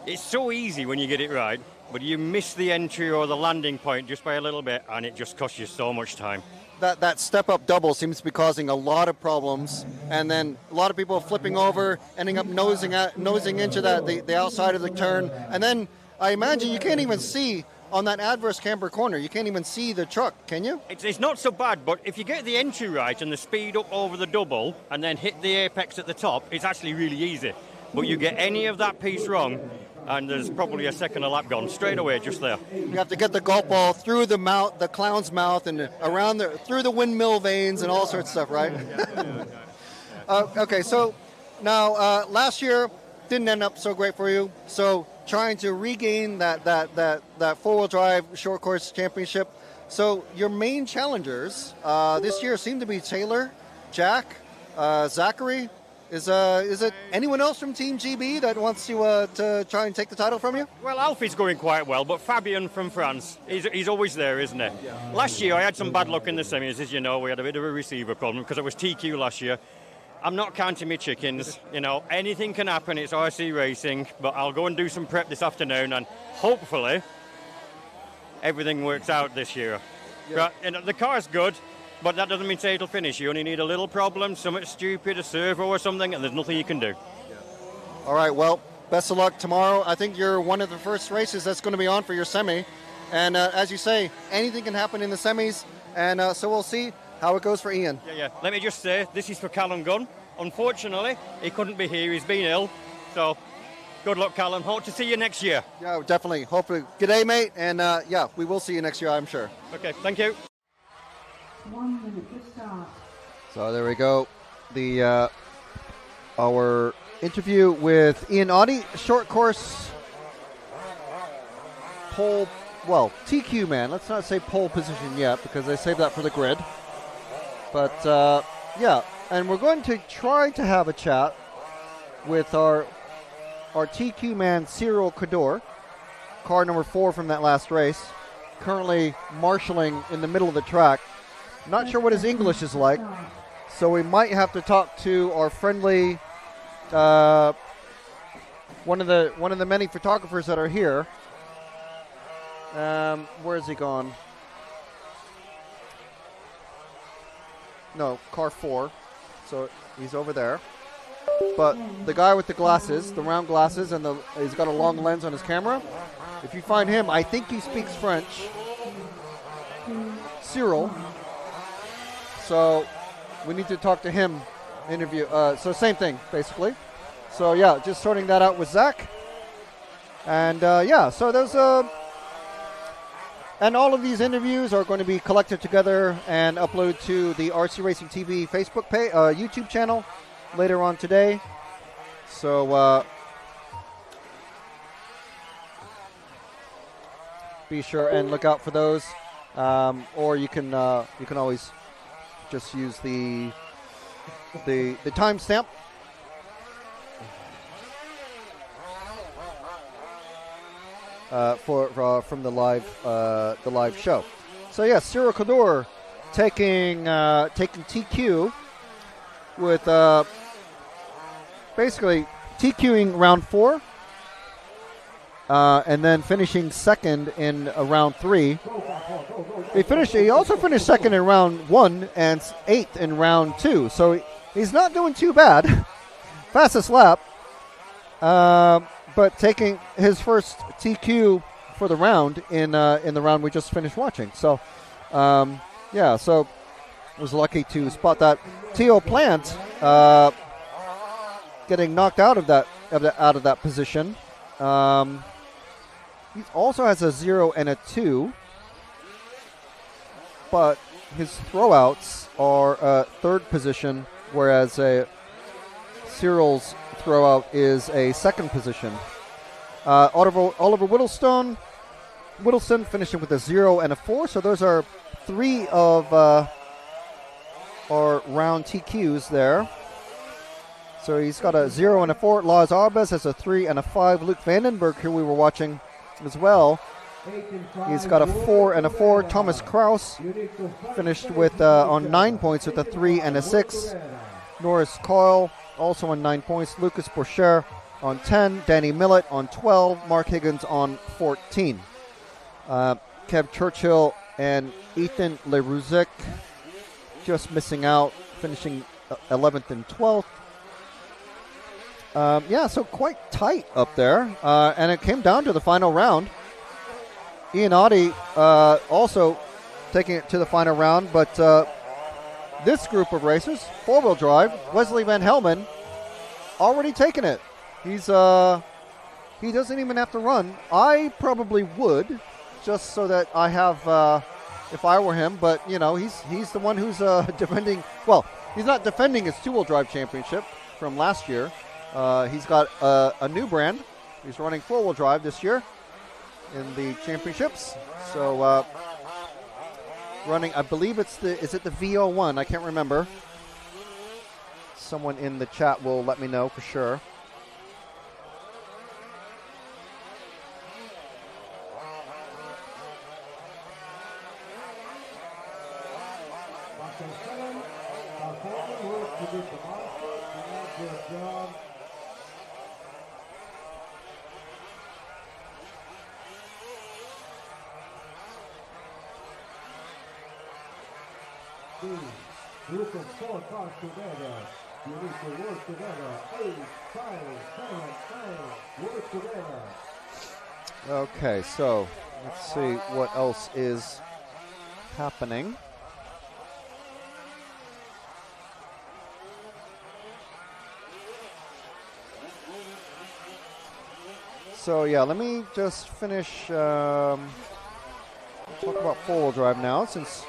It's so easy when you get it right, but you miss the entry or the landing point just by a little bit and it just costs you so much time. That step-up double seems to be causing a lot of problems, and then a lot of people flipping over, ending up nosing into the outside of the turn, and then I imagine you can't even see on that adverse camber corner. You can't even see the truck, can you? It's not so bad, but if you get the entry right and the speed up over the double and then hit the apex at the top, it's actually really easy. But you get any of that piece wrong, and there's probably a second a lap gone straight away just there. You have to get the golf ball through the mouth, the clown's mouth, and through the windmill veins and all sorts of stuff, right? Okay, so now last year didn't end up so great for you. So trying to regain that four-wheel drive short course championship. So your main challengers this year seem to be Taylor, Jack, Zachary. Is it anyone else from Team GB that wants to try and take the title from you? Well, Alfie's going quite well, but Fabien from France, he's always there, isn't he? Yeah. Last year I had some bad luck in the semis, as you know. We had a bit of a receiver problem because it was TQ last year. I'm not counting my chickens. You know, anything can happen. It's RC racing, but I'll go and do some prep this afternoon, and hopefully everything works out this year. Yeah. But, you know, the car's good. But that doesn't mean say it'll finish. You only need a little problem, something stupid, a servo or something, and there's nothing you can do. Yeah. All right, well, best of luck tomorrow. I think you're one of the first races that's going to be on for your semi. And as you say, anything can happen in the semis. And so we'll see how it goes for Ian. Yeah. Let me just say, this is for Callum Gunn. Unfortunately, he couldn't be here. He's been ill. So good luck, Callum. Hope to see you next year. Yeah, definitely. Hopefully. G'day, mate. And yeah, we will see you next year, I'm sure. Okay, thank you. 1 minute to start. So there we go. The our interview with Ian Aie, short course pole, well, TQ man. Let's not say pole position yet because they saved that for the grid. But yeah, and we're going to try to have a chat with our TQ man Cyril Cador, car number 4 from that last race, currently marshalling in the middle of the track. Not sure what his English is like, so we might have to talk to our friendly one of the many photographers that are here. Where has he gone? No, car 4. So he's over there. But the guy with the glasses, the round glasses, and he's got a long lens on his camera. If you find him, I think he speaks French. Cyril. So we need to talk to him, interview. So same thing, basically. So yeah, just sorting that out with Zach. And yeah, so there's and all of these interviews are going to be collected together and uploaded to the RC Racing TV Facebook page, YouTube channel later on today. So be sure and look out for those. Or you can always just use the timestamp. From the live show. So yeah, Cyril Cador taking TQ with basically TQing round 4 and then finishing second in round 3. He also finished second in round 1 and 8th in round 2. So he's not doing too bad. Fastest lap. But taking his first TQ for the round in the round we just finished watching. So yeah, so was lucky to spot that. Theo Plant getting knocked out of that position. He also has a 0 and a 2, but his throwouts are third position, whereas Cyril's throwout is a second position. Oliver Whittleston finishing with a 0 and a 4, so those are 3 of our round TQs there. So he's got a 0 and a 4. Lars Arbes has a 3 and a 5. Luke Vandenberg, who we were watching as well, He's got a 4 and a 4. Thomas Kraus finished with on 9 points with a 3 and a 6. Norris Coyle also on 9 points. Lucas Borcher on 10. Danny Millett on 12. Mark Higgins on 14. Kev Churchill and Ethan LeRuzic just missing out, finishing 11th and 12th. Yeah, so quite tight up there. And it came down to the final round. Ian Aie also taking it to the final round, but this group of racers, four-wheel drive, Wesley Van Helmen, already taken it. He doesn't even have to run. I probably would, just so that I have, if I were him, but you know, he's the one who's defending. Well, he's not defending his two-wheel drive championship from last year. He's got a new brand. He's running four-wheel drive this year in the championships. So running, I believe is it the VO1? I can't remember. Someone in the chat will let me know for sure. Group of 4 cars together. You need to work together. 8, 5, 7, 9. Work together. Okay, so let's see what else is happening. So yeah, let me just finish. Talk about four-wheel drive now, since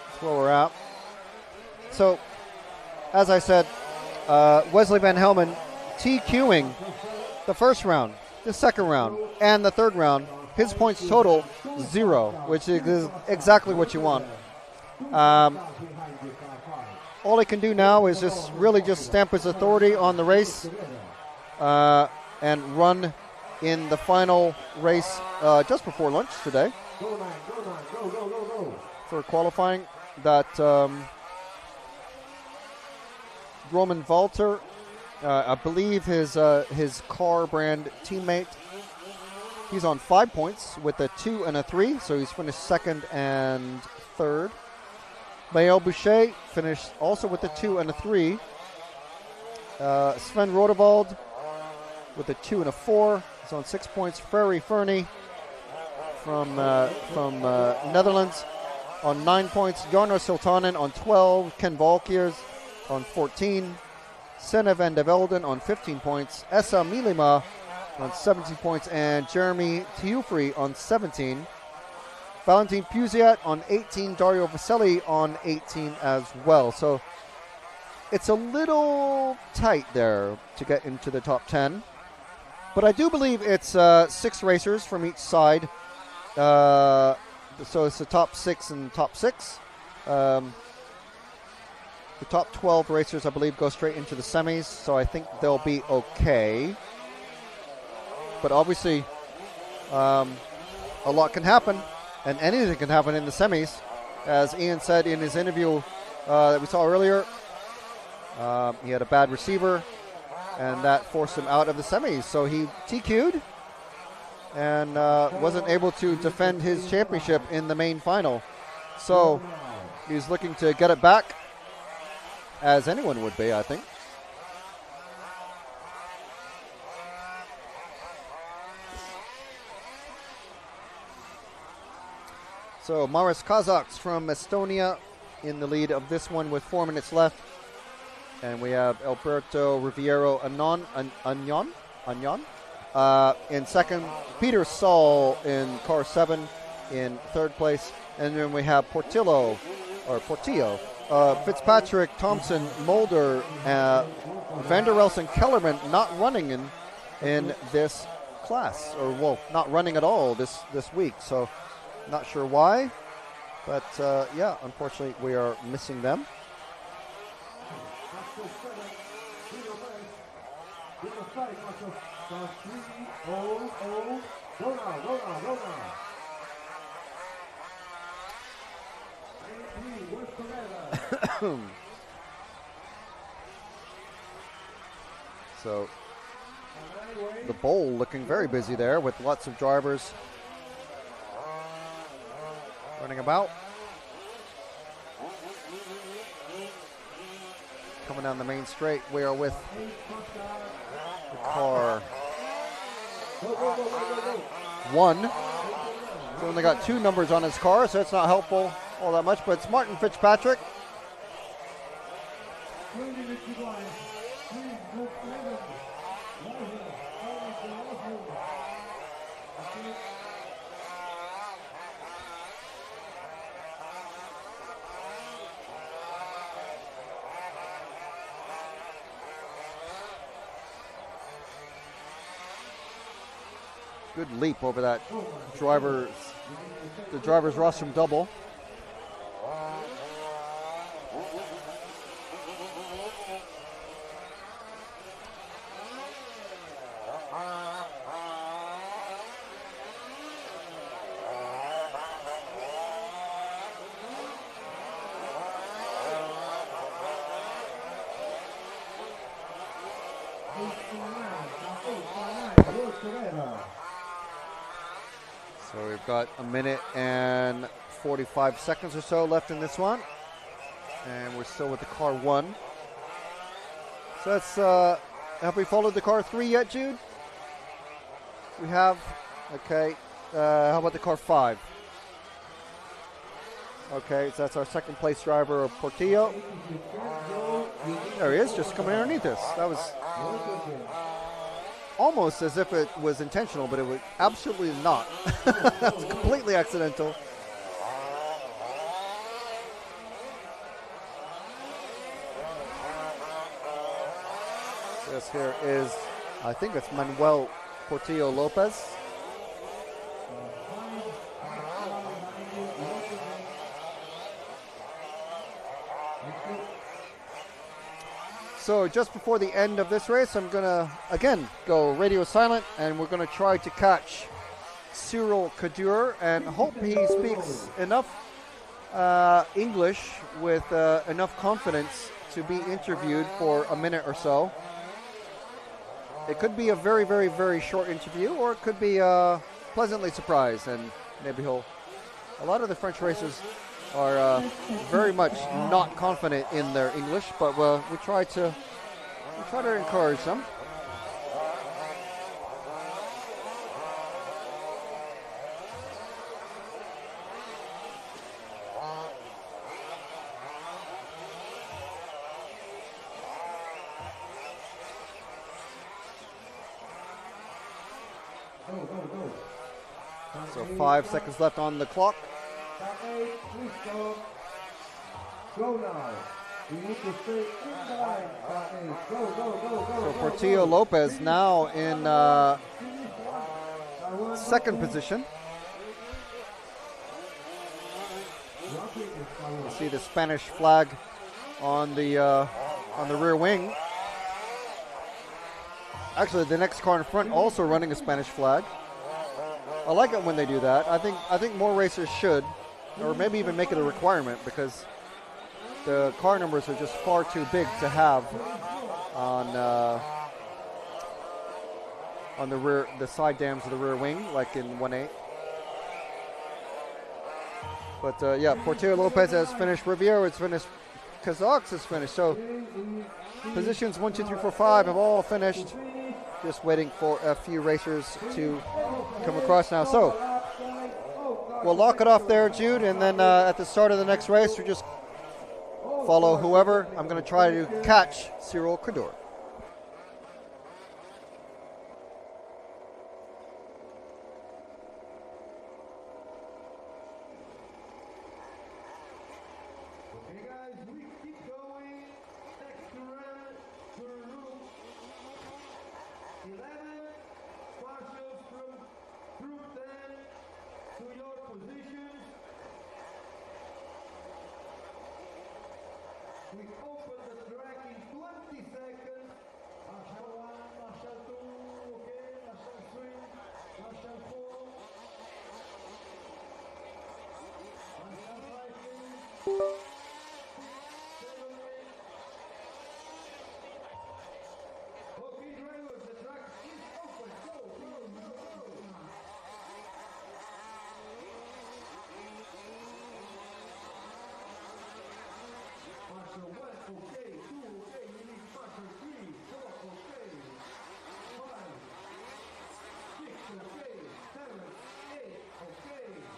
that's where we're at. So, as I said, Wesley Van Helmen TQing the first round, the second round, and the third round. His points total 0, which is exactly what you want. All he can do now is just really stamp his authority on the race and run in the final race just before lunch today for qualifying. That Roman Valter, I believe his car brand teammate, he's on 5 points with a 2 and a 3, so he's finished second and third. Maël Boucher finished also with a 2 and a 3. Sven Rodewald with a 2 and a 4. He's on 6 points. Ferry Fernie from Netherlands on 9 points. Jarno Sultanen on 12. Ken Valkiers on 14. Senne van der Velden on 15 points. Essa Milima on 17 points. And Jeremy Tiufri on 17. Valentin Puziat on 18. Dario Vaselli on 18 as well. So it's a little tight there to get into the top 10. But I do believe it's 6 racers from each side. So it's the top 6 and top 6. The top 12 racers, I believe, go straight into the semis. So I think they'll be okay. But obviously, a lot can happen. And anything can happen in the semis. As Ian said in his interview that we saw earlier, he had a bad receiver, and that forced him out of the semis. So he TQ'd and wasn't able to defend his championship in the main final. So he's looking to get it back, as anyone would be, I think. So Maris Kazaks from Estonia in the lead of this one with 4 minutes left. And we have Alberto Riviero Anyon in second. Peter Saul in car 7 in third place. And then we have Portillo, Fitzpatrick, Thompson, Mulder, Van der Elst and Kellerman not running in this class. Or, well, not running at all this week. So not sure why. But, yeah, unfortunately we are missing them. So the bowl looking very busy there with lots of drivers running about. Coming down the main straight, we are with the car 1. So only got 2 numbers on his car, so it's not helpful all that much, but it's Martin Fitzpatrick. Good leap over that the driver's rostrum double. So we've got a minute and 45 seconds or so left in this one. And we're still with the car 1. So that's, have we followed the car 3 yet, Jude? We have. Okay. How about the car 5? Okay, so that's our second place driver of Portillo. There he is, just coming underneath us. That was almost as if it was intentional, but it was absolutely not. It was completely accidental. This here is, I think it's Manuel Portillo Lopez. So just before the end of this race, I'm going to, again, go radio silent, and we're going to try to catch Cyril Kadur and hope he speaks enough English with enough confidence to be interviewed for a minute or so. It could be a very, very, very short interview, or it could be pleasantly surprised, and maybe he'll... A lot of the French racers are very much not confident in their English, but we try to encourage them. So 5 seconds left on the clock. Go now. You need to stay in the line. Go. So Portillo Lopez now in second position. You see the Spanish flag on the rear wing. Actually, the next car in front also running a Spanish flag. I like it when they do that. I think more racers should, or maybe even make it a requirement, because the car numbers are just far too big to have on the side dams of the rear wing, like in 1/8. But yeah, Portillo Lopez has finished. Riviero has finished. Kazaks has finished. So positions 1, 2, 3, 4, 5 have all finished. Just waiting for a few racers to come across now. So we'll lock it off there, Jude, and then at the start of the next race, we just follow whoever. I'm going to try to catch Cyril Kadur. Okay, guys, we keep going. Next round, group 11, partials from group 10 to your positions. We open the track in 20 seconds. Marshal 1, Marshal 2, okay, Marshal 3, Marshal 4. Marshal 5, please. Marshall 1, okay. 2, okay. Release Marshall 3, 4, okay. 5, 6, okay. 7, 8, okay. 9, okay. Marshall 4.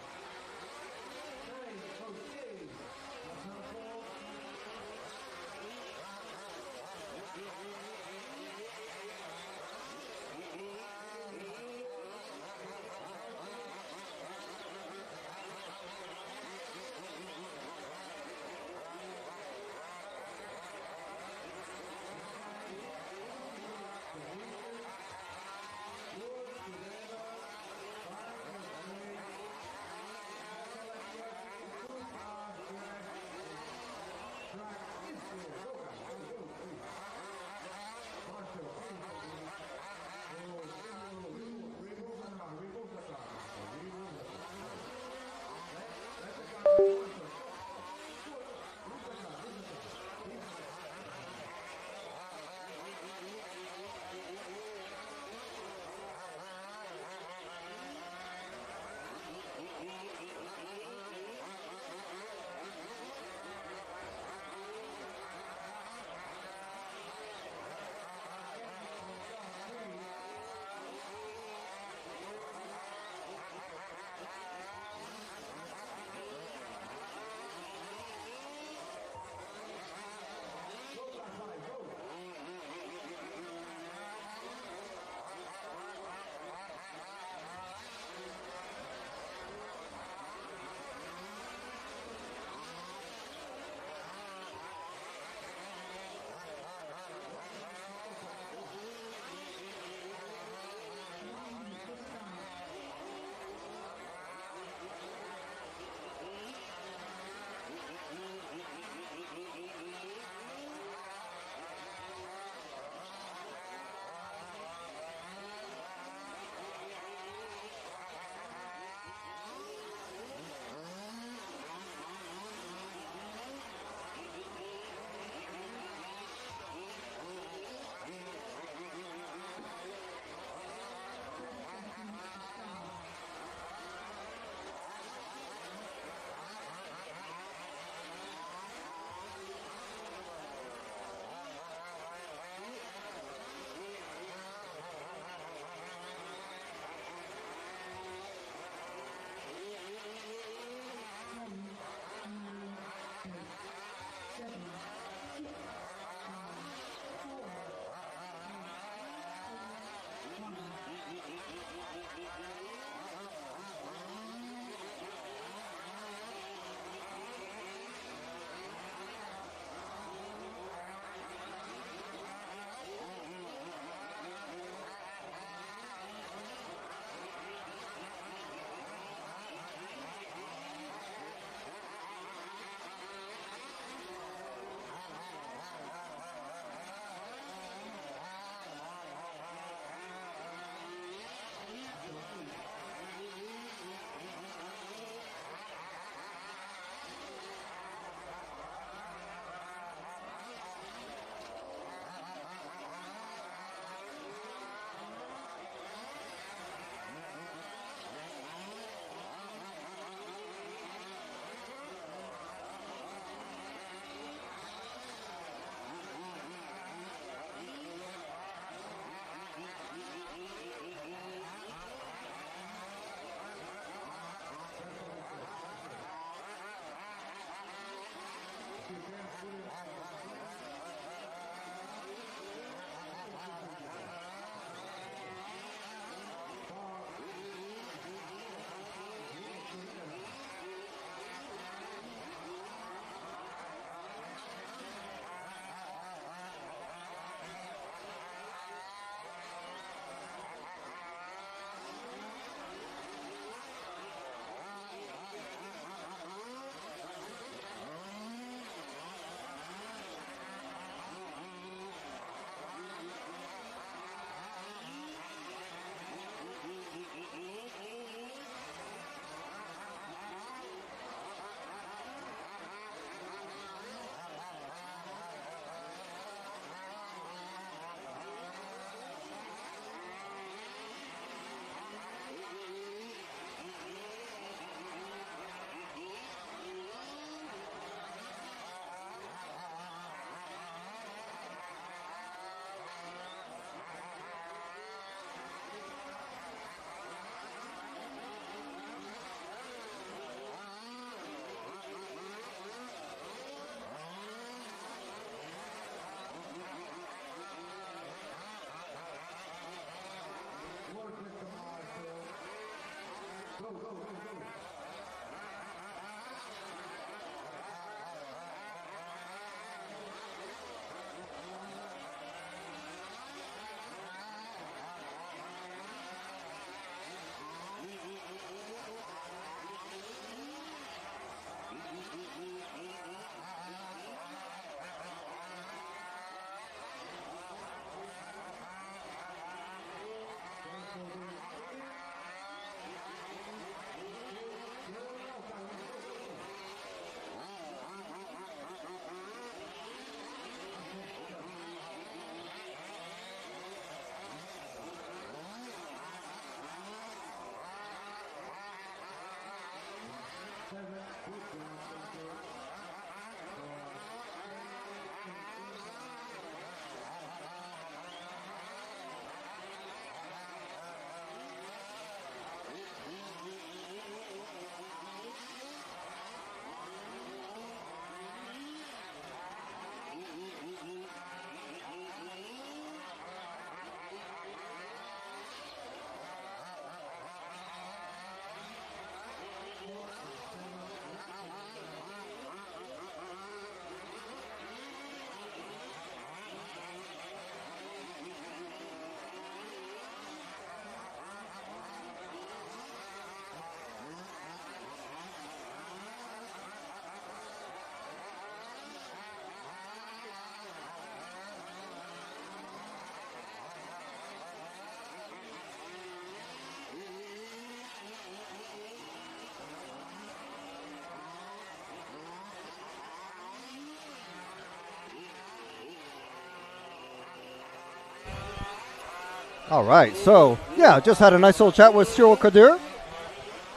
All right, so yeah, just had a nice little chat with Cyril Kadir,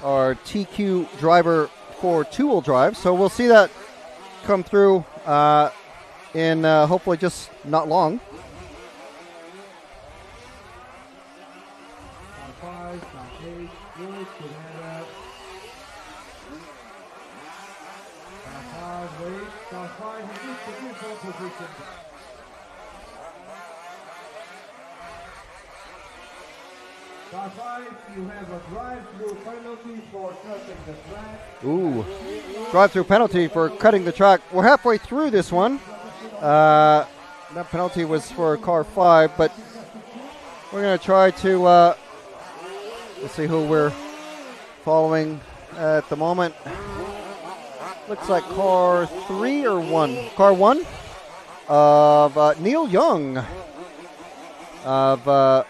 our TQ driver for two-wheel drive. So we'll see that come through in hopefully just not long. Car 5, you have a drive-through penalty for cutting the track. Ooh, drive-through penalty for cutting the track. We're halfway through this one. That penalty was for car 5, but we're going to try to let's see who we're following at the moment. Looks like car 3 or 1. Car 1 of Neil Young of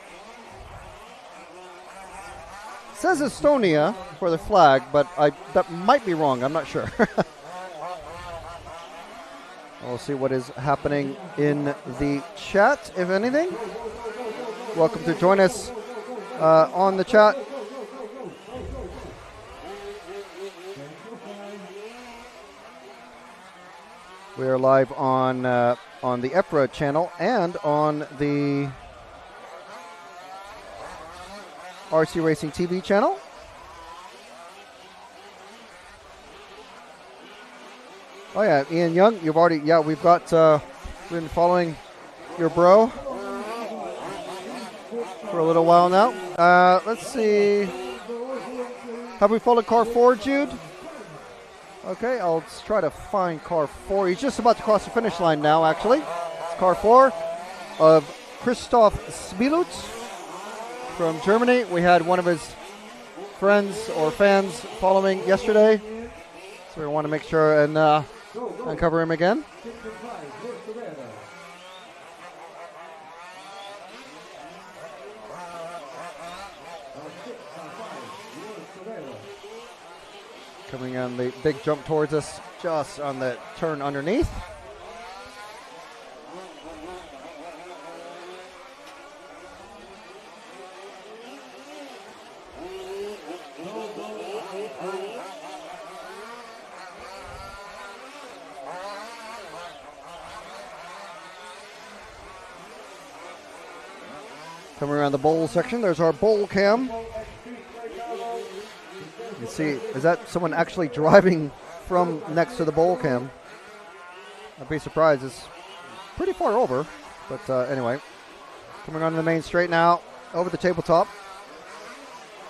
says Estonia for the flag, but that might be wrong. I'm not sure. We'll see what is happening in the chat, if anything. Welcome to join us on the chat. We are live on the EFRA channel and on the RC Racing TV channel. Oh yeah, Ian Young, you've already, we've got, been following your bro for a little while now. Let's see, have we followed car 4, Jude? Okay, I'll try to find car 4. He's just about to cross the finish line now, actually. It's car 4 of Christoph Spilutz from Germany. We had one of his friends or fans following yesterday, so we want to make sure and uncover him again. Coming on the big jump towards us, just on the turn underneath. Coming around the bowl section, there's our bowl cam. You see, is that someone actually driving from next to the bowl cam? I'd be surprised. It's pretty far over, but anyway. Coming on the main straight now, over the tabletop.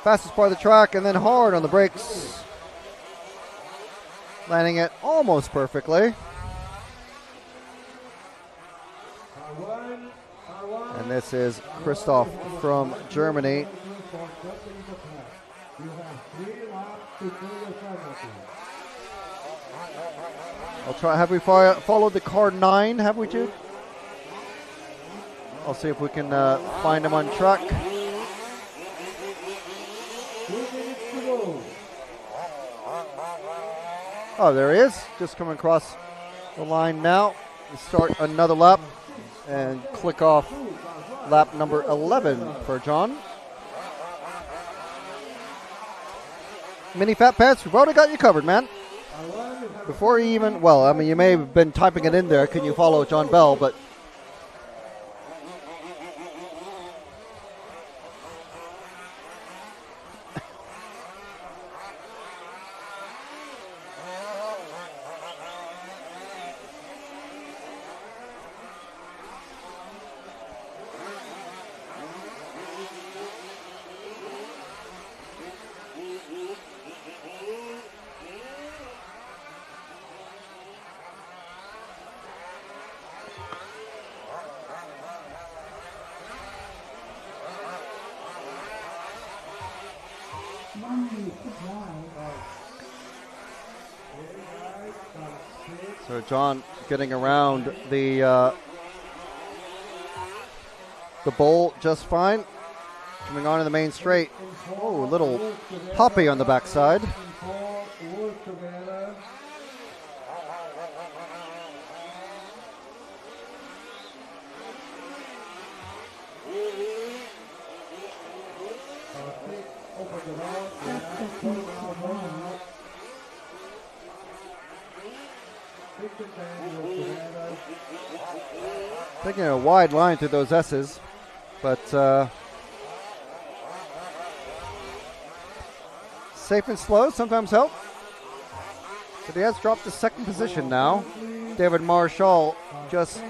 fastest part of the track, and then hard on the brakes. Landing it almost perfectly. And this is Christoph from Germany. I'll try. Have we followed the car 9? Have we, Jude? I'll see if we can find him on track. Oh, there he is. Just coming across the line now. We start another lap and click off lap number 11 for John. Mini Fat Pants, we've already got you covered, man. Before you even, well, I mean, you may have been typing it in there. Can you follow John Bell? But so John getting around the bowl just fine. Coming on to the main straight. Oh, a little hoppy on the backside. Taking a wide line through those S's, but safe and slow sometimes help. But he has dropped to second position now. David Marshall just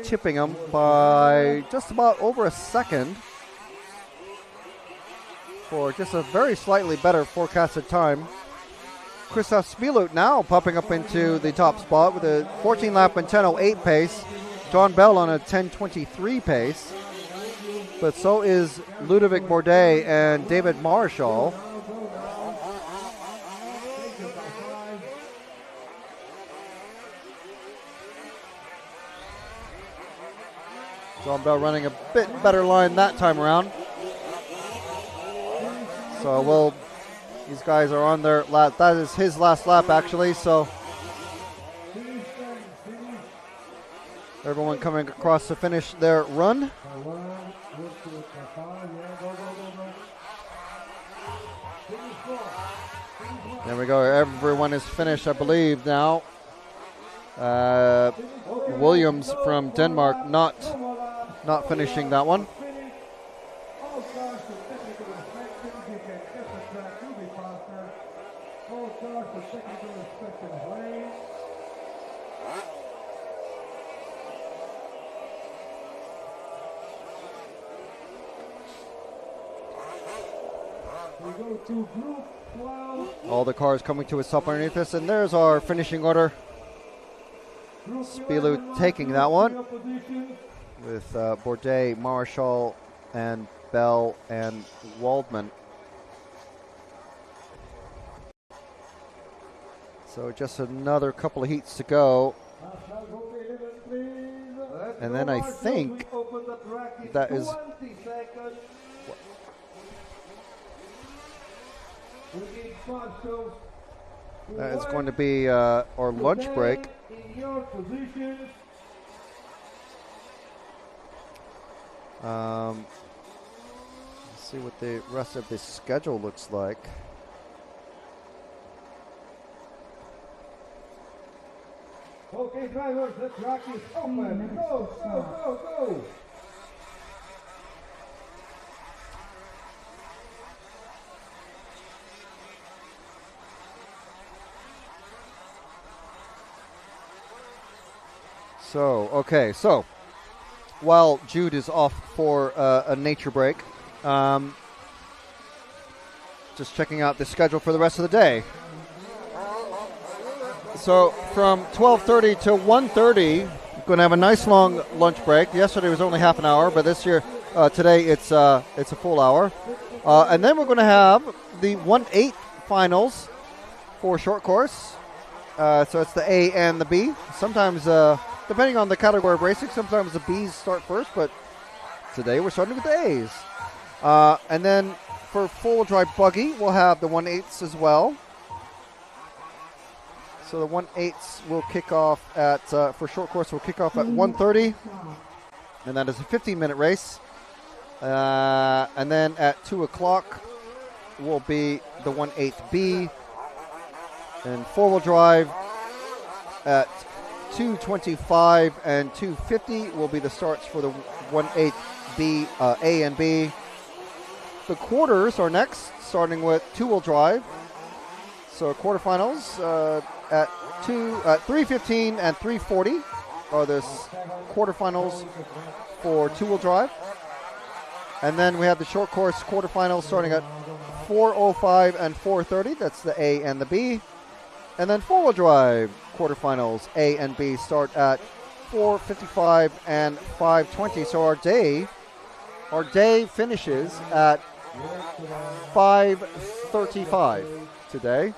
tipping him by just about over a second for just a very slightly better forecasted time. Christoph Spielut now popping up into the top spot with a 14 lap and 10:08 pace. John Bell on a 10:23 pace. But so is Ludovic Bourdais and David Marshall. John Bell running a bit better line that time around. So these guys are on their lap. That is his last lap actually, so everyone coming across to finish their run. There we go. Everyone is finished, I believe, now. Williams from Denmark not finishing that one. All the cars coming to a stop underneath us, and there's our finishing order. Spielut taking that one with Bourdais, Marshall, and Bell and Waldman. So just another couple of heats to go. And then I think that is going to be our lunch break. Let's see what the rest of the schedule looks like. Okay, drivers, the track is open. Go, go, go, go. So while Jude is off for a nature break, Just checking out the schedule for the rest of the day. So from 12:30 to 1:30, we're going to have a nice long lunch break. Yesterday was only half an hour, but today it's a full hour. And then we're going to have the 1/8 finals for short course. So it's the A and the B. Sometimes, depending on the category of racing, sometimes the B's start first, but today we're starting with the A's. And then for full drive buggy, we'll have the 1/8s as well. So the 1/8s will kick off at, for short course, will kick off at 1:30. And that is a 15-minute race. And then at 2 o'clock will be the 1/8B. And four-wheel drive at 2:25 and 2:50 will be the starts for the 1/8B, A and B. The quarters are next, starting with two-wheel drive. So quarterfinals at 3:15 and 3:40 are the quarterfinals for two-wheel drive. And then we have the short course quarterfinals starting at 4:05 and 4:30. That's the A and the B. And then four-wheel drive quarterfinals A and B start at 4:55 and 5:20. So our day finishes at 5:35 today.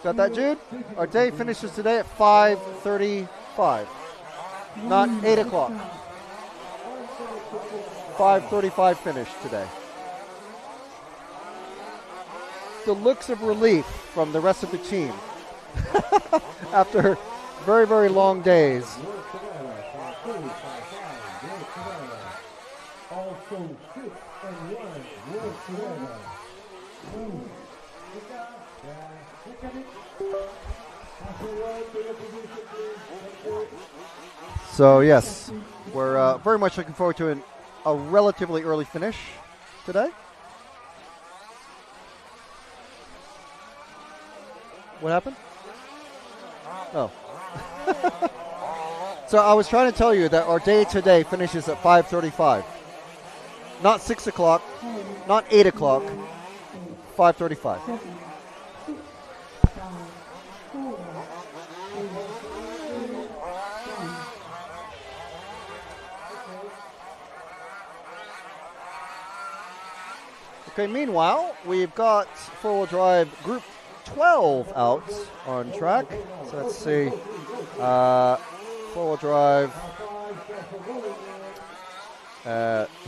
Got that, Jude? Our day finishes today at 5:35, not 8 o'clock. 5:35 finish today. The looks of relief from the rest of the team after very, very long days. So yes, we're very much looking forward to a relatively early finish today. What happened? Oh. So I was trying to tell you that our day today finishes at 5:35. Not 6 o'clock, not 8 o'clock, 5:35. Okay, meanwhile, we've got four-wheel drive Group 12 out on track. So let's see. Four-wheel drive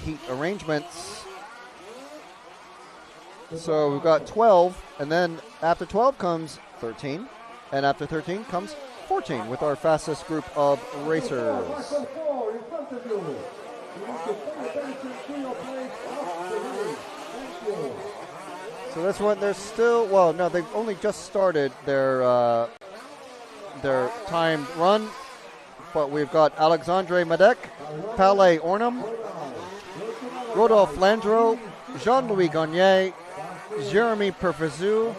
heat arrangements. So we've got 12, and then after 12 comes 13, and after 13 comes 14 with our fastest group of racers. So this one, they're still, well, no, they've only just started their timed run, but we've got Alexandre Madec, Palais Ornum, Rodolphe Landreau, Jean-Louis Gagné, Jeremy Perfezou,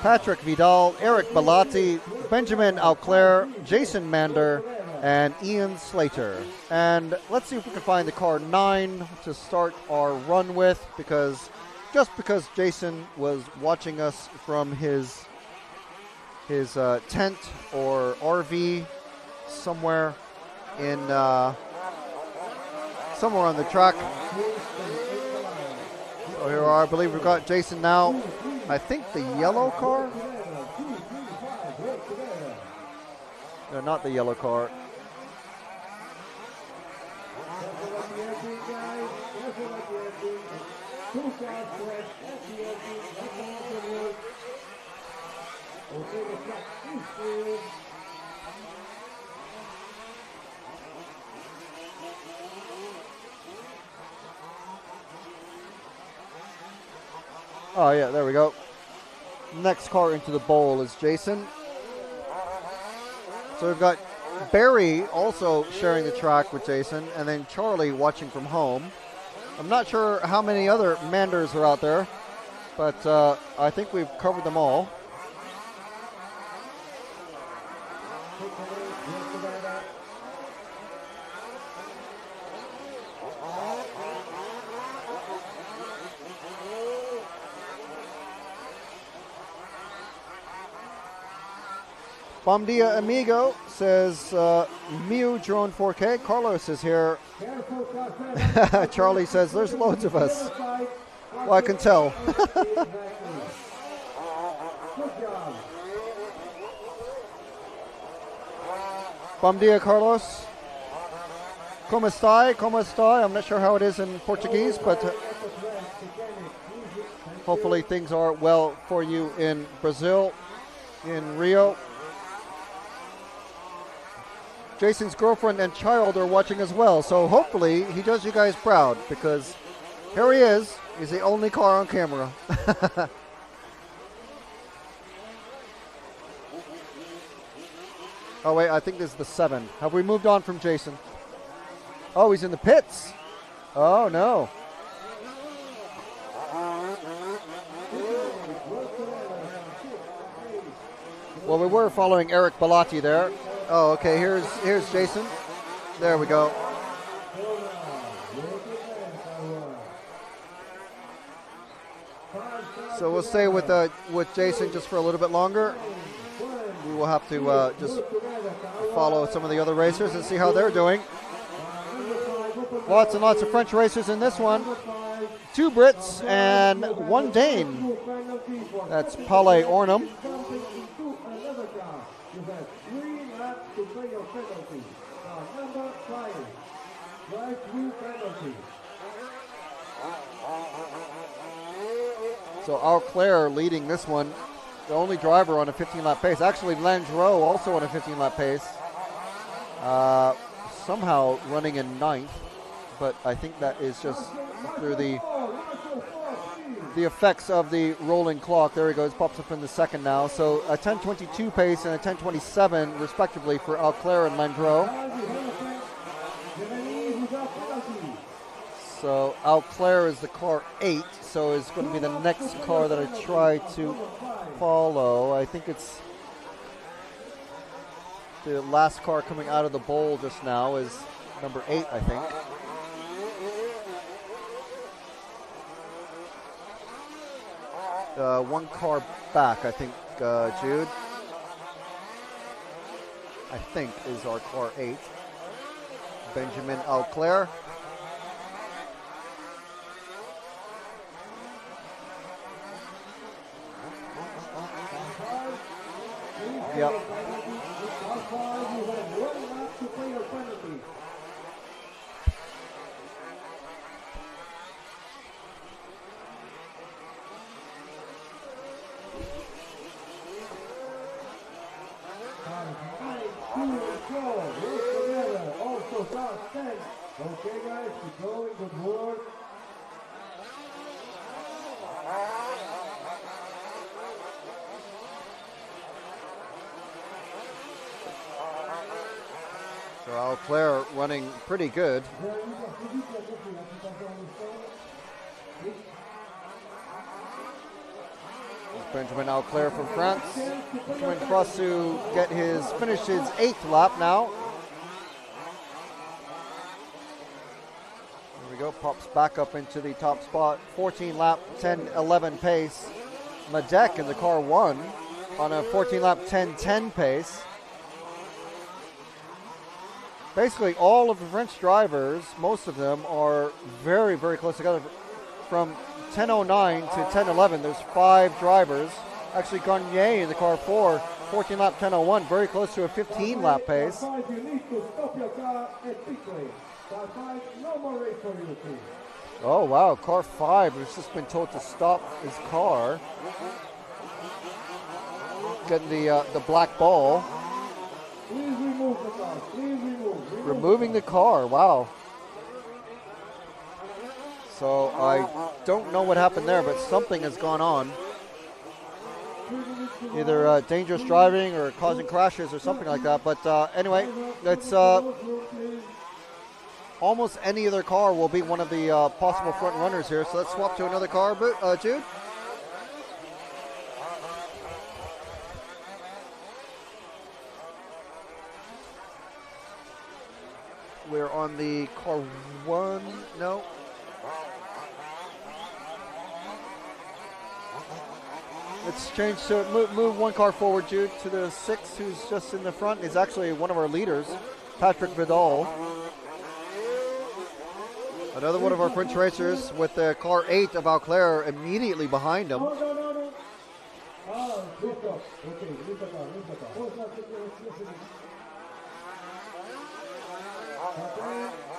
Patrick Vidal, Eric Bellotti, Benjamin Auclair, Jason Mander, and Ian Slater. And let's see if we can find the car 9 to start our run with, because Jason was watching us from his tent or RV somewhere somewhere on the track. So here we are. I believe we've got Jason now. I think the yellow car. No, not the yellow car. Oh yeah, there we go. Next car into the bowl is Jason. So we've got Barry also sharing the track with Jason, and then Charlie watching from home. I'm not sure how many other Manders are out there, but I think we've covered them all. Bom dia, amigo, says Miu Drone 4K. Carlos is here. Careful, car 7. Charlie says there's loads of us. Side. Well, I can tell. Exactly. Good job. Bom dia, Carlos. Como estai? Como estai? I'm not sure how it is in Portuguese, but hopefully things are well for you in Brazil, in Rio. Jason's girlfriend and child are watching as well, so hopefully he does you guys proud, because here he is. He's the only car on camera. Oh wait, I think this is the 7. Have we moved on from Jason? Oh, he's in the pits. Oh no. Well, we were following Eric Bellotti there. Oh, okay, here's Jason. There we go. So we'll stay with Jason just for a little bit longer. We will have to just follow some of the other racers and see how they're doing. Lots and lots of French racers in this one. 2 Brits and 1 Dane. That's Palais Ornum. So Al Claire leading this one. The only driver on a 15-lap pace. Actually, Landreau also on a 15-lap pace. Somehow running in 9th, but I think that is just through the effects of the rolling clock. There he goes, pops up in the 2nd now. So a 10:22 pace and a 10:27 respectively for Al Claire and Landreau. So Al Claire is the car 8, so it's going to be the next car that I try to follow. I think it's the last car coming out of the bowl just now is number 8, I think. One car back, I think, Jude. I think is our car 8. Benjamin Al Claire. Yep. Okay, guys, keep going. Good work. So Al Claire running pretty good. Benjamin Al Claire from France coming across to finish his 8th lap now. There we go, pops back up into the top spot. 14 lap, 10:11 pace. Madec in the car 1 on a 14 lap, 10:10 pace. Basically, all of the French drivers, most of them, are very, very close together. From 10:09 to 10:11, there's 5 drivers. Actually, Garnier in the car 4, 14 lap, 10:01, very close to a 15 lap pace. You need to stop your car at pit lane. Car 5, no more race for you, please. Oh, wow, car 5 has just been told to stop his car. Getting the black ball. Please remove the car. Please remove. Removing the car, wow. So I don't know what happened there, but something has gone on. Either dangerous driving or causing crashes or something like that. But anyway, it's almost any other car will be one of the possible front runners here. So let's swap to another car, Jude. We're on the car 1, no. Let's change to move one car forward, Jude, to the 6 who's just in the front. Is actually one of our leaders, Patrick Vidal. Another one of our French racers with the car 8 of Auclair immediately behind him.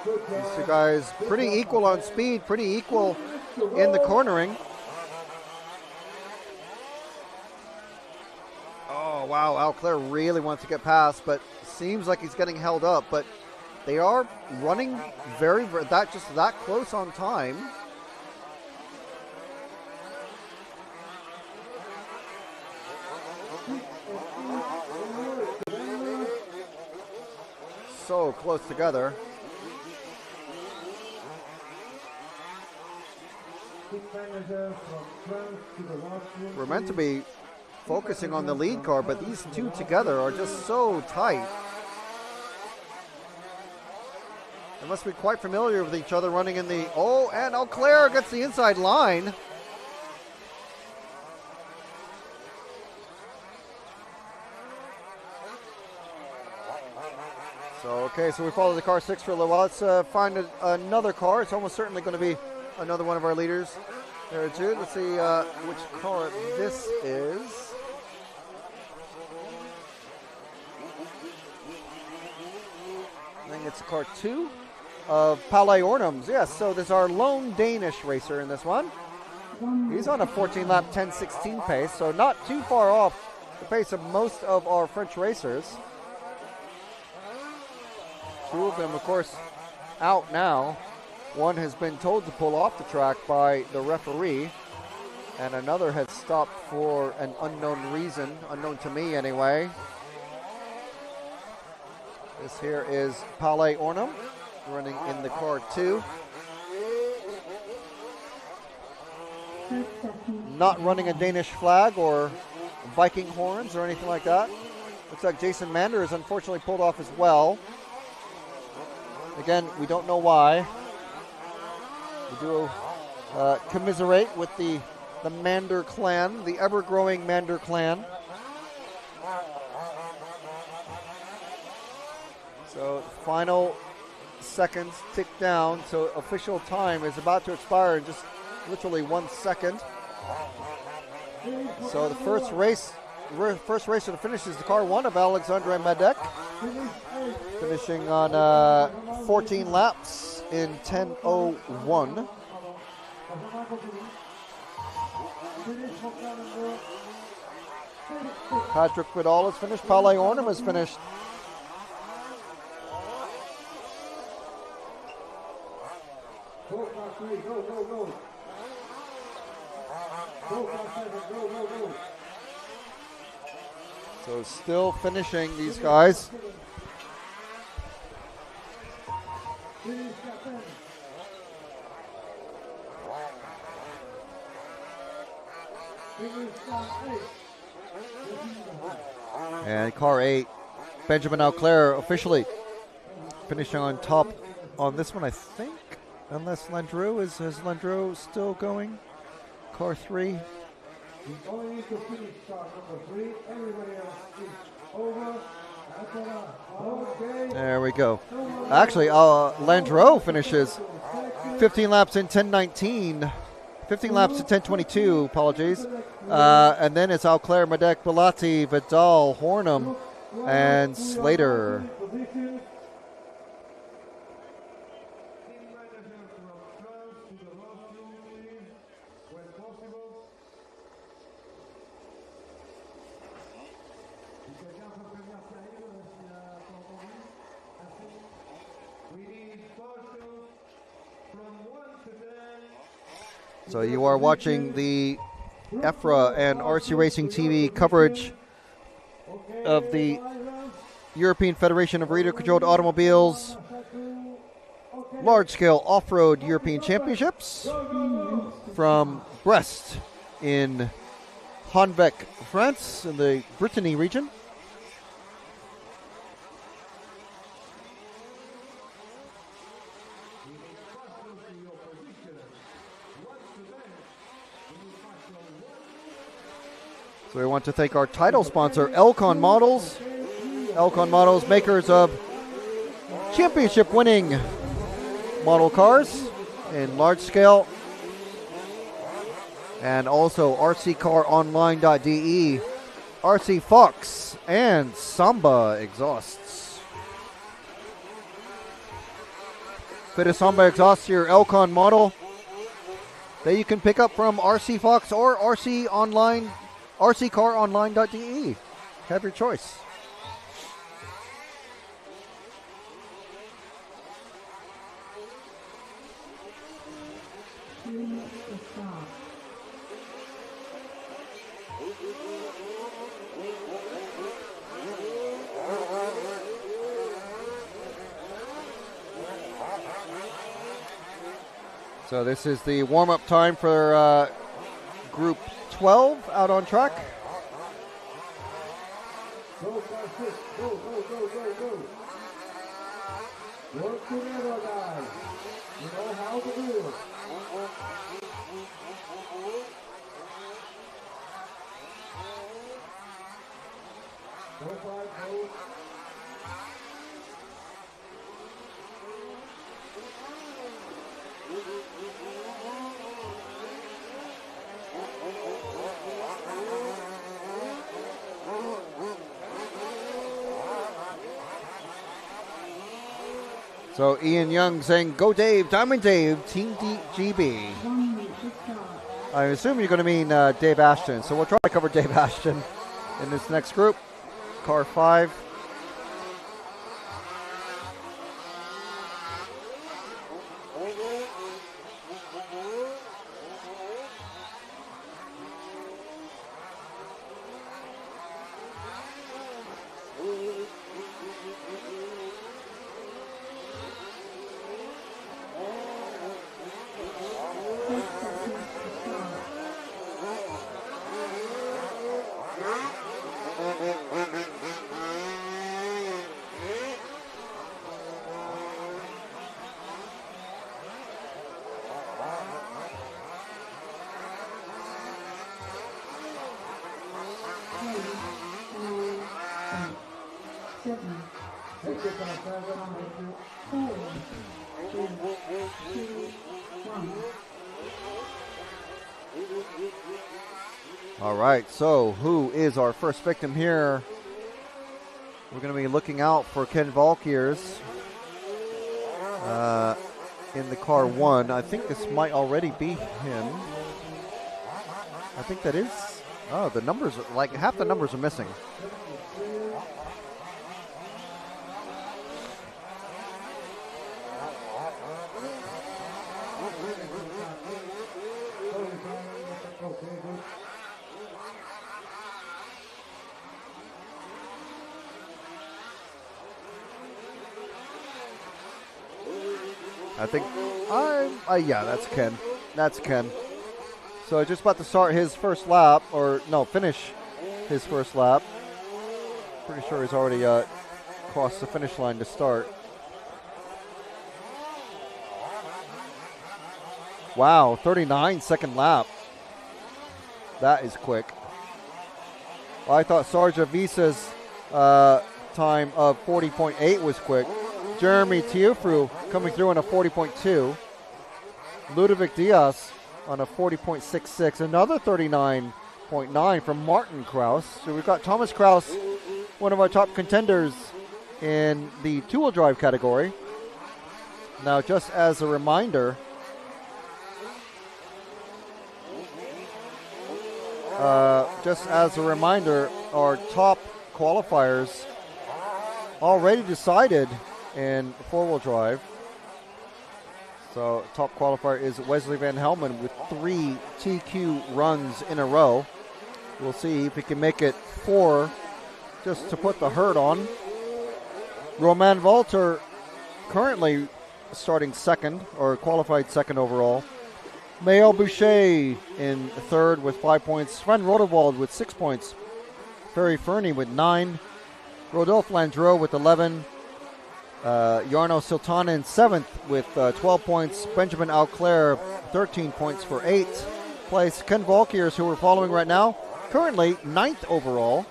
These two guys pretty equal on speed, pretty equal in the cornering. Oh, wow, Auclair really wants to get past, but seems like he's getting held up. But they are running very that close on time. So close together. We're meant to be focusing on the lead car, but these two together are just so tight. They must be quite familiar with each other running in the... Oh, and Auclair gets the inside line. So we follow the car 6 for a little while. Let's find another car. It's almost certainly going to be another one of our leaders. There, Jude. Let's see which car this is. I think it's car 2 of Palais Ornums. Yes, so there's our lone Danish racer in this one. He's on a 14-lap 10:16 pace, so not too far off the pace of most of our French racers. Two of them, of course, out now. One has been told to pull off the track by the referee, and another has stopped for an unknown reason, unknown to me anyway. This here is Palais Ornum running in the car 2. Not running a Danish flag or Viking horns or anything like that. Looks like Jason Mander is unfortunately pulled off as well. Again, we don't know why. We do commiserate with the Mander clan, the ever-growing Mander clan. So final seconds tick down, so official time is about to expire in just literally 1 second. So the first racer to finish is the car 1 of Alexandre Madec, finishing on 14 laps in 10:01. Patrick Vidal has finished. Palais Ornum has finished. So still finishing these guys. And car 8, Benjamin Auclair, officially finishing on top on this one, I think. Unless Landreau is Landreau still going? Car 3. Only need to finish car number 3. Everybody else is over. Okay. There we go. Actually, Landreau finishes 15 laps in 10:19. 15 laps in 10:22, apologies. And then it's Auclair, Madec, Bellotti, Vidal, Hornum, and Slater. So you are watching the EFRA and RC Racing TV coverage of the European Federation of Radio-Controlled Automobiles large-scale off-road European Championships from Brest in Honbec, France, in the Brittany region. So we want to thank our title sponsor, Elcon Models. Elcon Models, makers of championship-winning model cars in large scale. And also rccaronline.de, RC Fox, and Samba exhausts. Fit a Samba exhaust to your Elcon model that you can pick up from RC Fox or rccaronline.de. Have your choice. So this is the warm-up time for Group 12 out on track. Go, car 6. Go, go, go, go, go. Work together, guys. You know how to do it. Go, 5, go. So Ian Young saying, "Go Dave, Diamond Dave, Team GB." 1 minute to start. I assume you're going to mean Dave Ashton. So we'll try to cover Dave Ashton in this next group. Car 5. Take your time, Sandra. Thank you. 4, 3, 2, 1. All right, so who is our first victim here? We're going to be looking out for Ken Valkiers in the car 1. I think this might already be him. I think that is. Oh, the numbers, like half the numbers are missing. I think yeah, that's Ken. That's Ken. So just about to start his first lap, or no, finish his first lap. Pretty sure he's already crossed the finish line to start. Wow, 39-second lap. That is quick. Well, I thought Sarja Visa's time of 40.8 was quick. Jeremy Tiufru coming through on a 40.2. Ludovic Diaz on a 40.66. Another 39.9 from Martin Kraus. So we've got Thomas Kraus, one of our top contenders in the two-wheel drive category. Now, just as a reminder, our top qualifiers already decided in four-wheel drive. So top qualifier is Wesley Van Helmen with 3 TQ runs in a row. We'll see if he can make it 4 just to put the hurt on. Roman Walter currently starting second, or qualified second overall. Maël Boucher in third with 5 points. Sven Rodewald with 6 points. Ferry Fernie with 9. Rodolphe Landreau with 11. Jarno Sultana in 7th with 12 points. Benjamin Auclair, 13 points for 8th place. Ken Valkiers, who we're following right now, currently 9th overall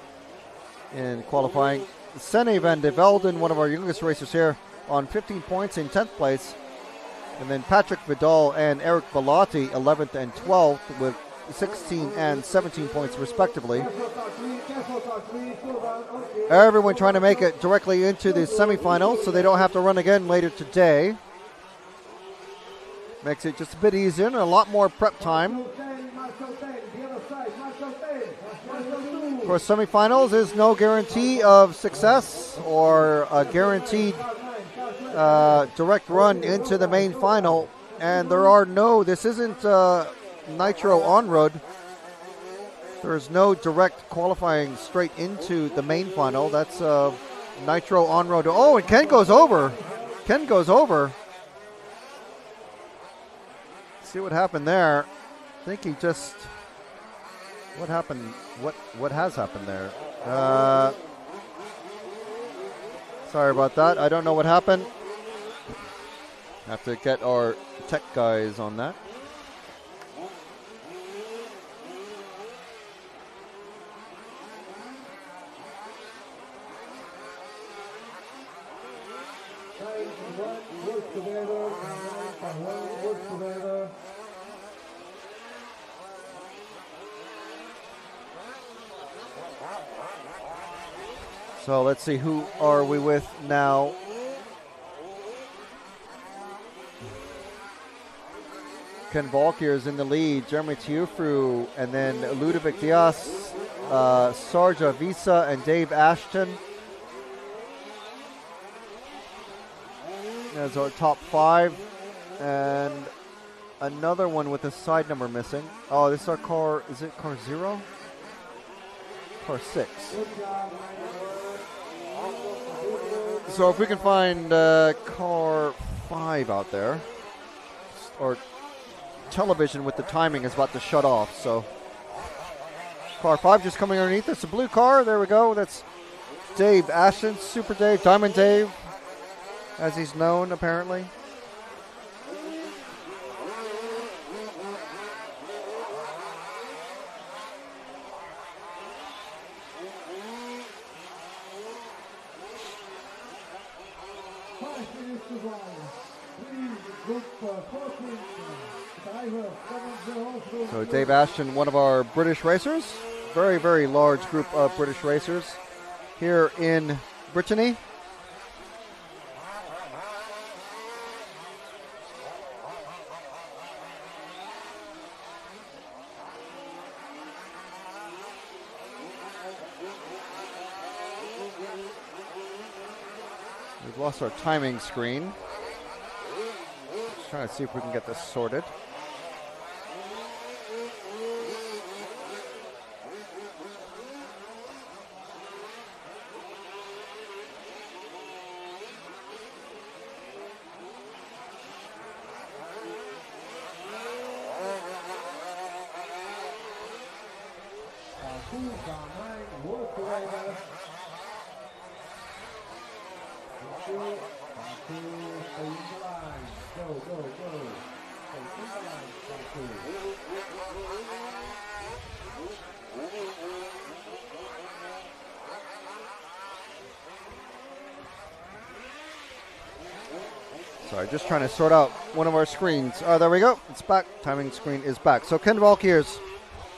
in qualifying. Sene van de Velden, one of our youngest racers here, on 15 points in 10th place. And then Patrick Vidal and Eric Bellotti, 11th and 12th, with 16 and 17 points respectively. Everyone trying to make it directly into the semifinals so they don't have to run again later today. Makes it just a bit easier and a lot more prep time. Of course, semifinals is no guarantee of success or a guaranteed direct run into the main final. And this isn't Nitro on-road. There's no direct qualifying straight into the main final. That's Nitro on-road. Oh, and Ken goes over. See what happened there. I think he just... What happened? What has happened there? Sorry about that. I don't know what happened. Have to get our tech guys on that. So let's see, who are we with now? Ken Valkier is in the lead, Jeremy Tiufru, and then Ludovic Diaz, Sarja Visa, and Dave Ashton as our top 5. And another one with a side number missing. Oh, this is our car, is it car 0? Car 6. So if we can find car 5 out there, or television with the timing is about to shut off, so car 5 just coming underneath us, a blue car, there we go, that's Dave Ashton, Super Dave, Diamond Dave, as he's known apparently. So Dave Ashton, one of our British racers, very, very large group of British racers here in Brittany. We've lost our timing screen. Just trying to see if we can get this sorted. Sorry, just trying to sort out one of our screens. There we go. It's back. Timing screen is back. So Ken Valkier's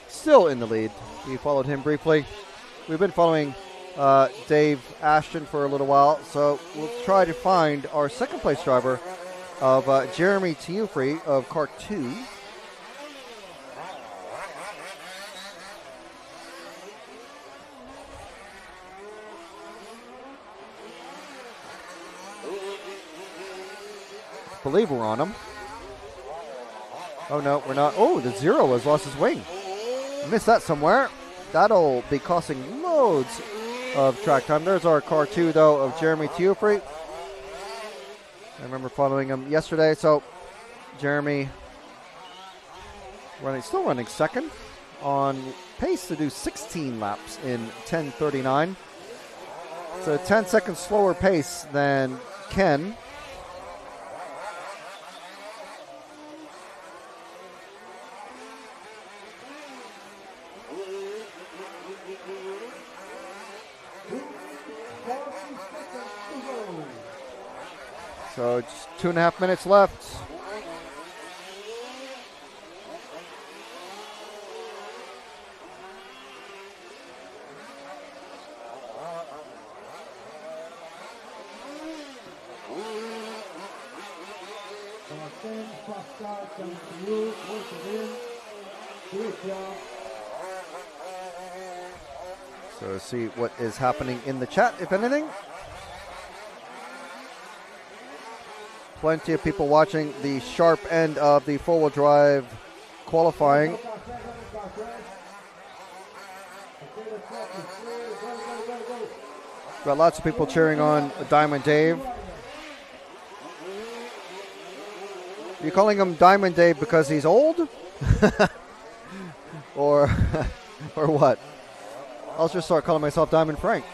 still in the lead. We followed him briefly. We've been following Dave Ashton for a little while, so we'll try to find our second place driver of Jeremy Tiufri of car 2. I believe we're on him. Oh no, we're not. Oh, the 0 has lost his wing. Missed that somewhere. That'll be costing loads of track time. There's our car 2 though of Jeremy Tiufri. I remember following him yesterday. So Jeremy still running second, on pace to do 16 laps in 10:39. It's a 10 seconds slower pace than Ken. So just 2.5 minutes left. So see what is happening in the chat, if anything. Plenty of people watching the sharp end of the four-wheel drive qualifying. Got lots of people cheering on Diamond Dave. You calling him Diamond Dave because he's old? or or what? I'll just start calling myself Diamond Frank.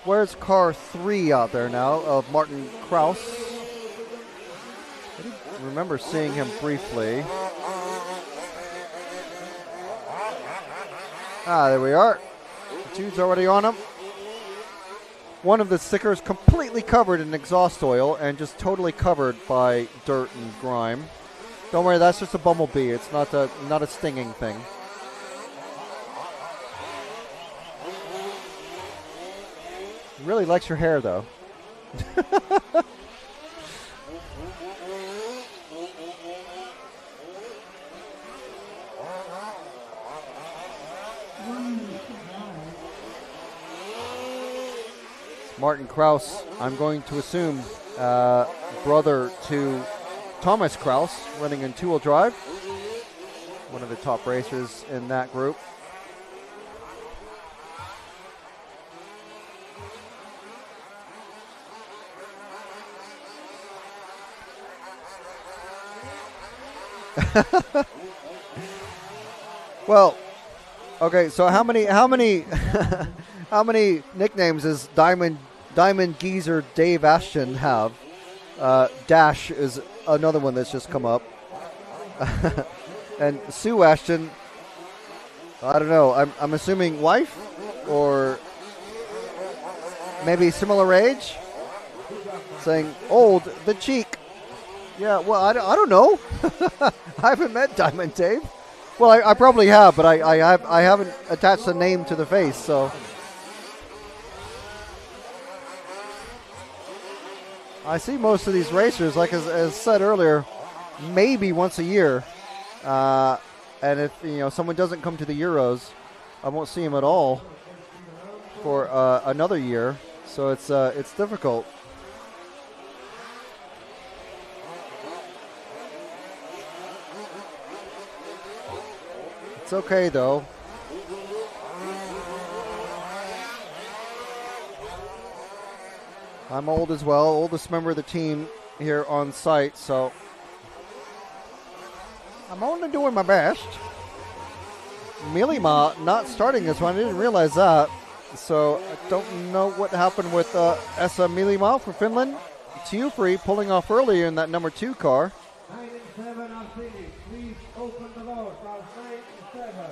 Where's car 3 out there now of Martin Kraus? I remember seeing him briefly. There we are. Jude's already on him. One of the stickers completely covered in exhaust oil and just totally covered by dirt and grime. Don't worry, that's just a bumblebee. It's not a stinging thing. He really likes your hair, though. Martin Kraus, I'm going to assume, brother to Thomas Kraus, running in two-wheel drive. One of the top racers in that group. Well, okay, so how many how many nicknames does Diamond Geezer Dave Ashton have? Dash is another one that's just come up. And Sue Ashton, I don't know, I'm assuming wife or maybe similar age, saying old the cheek. Yeah, well, I don't know. I haven't met Diamond Dave. Well, I probably have, but I haven't attached a name to the face, so. I see most of these racers, like as said earlier, maybe once a year. And if someone doesn't come to the Euros, I won't see him at all for another year. So it's difficult. It's okay though. I'm old as well, oldest member of the team here on site, so I'm only doing my best. Milima not starting this one, I didn't realize that. So I don't know what happened with Esa Milima for Finland. Tiufri pulling off earlier in that number 2 car. 9 and 7 are finished. Please open the doors. 9 and 7.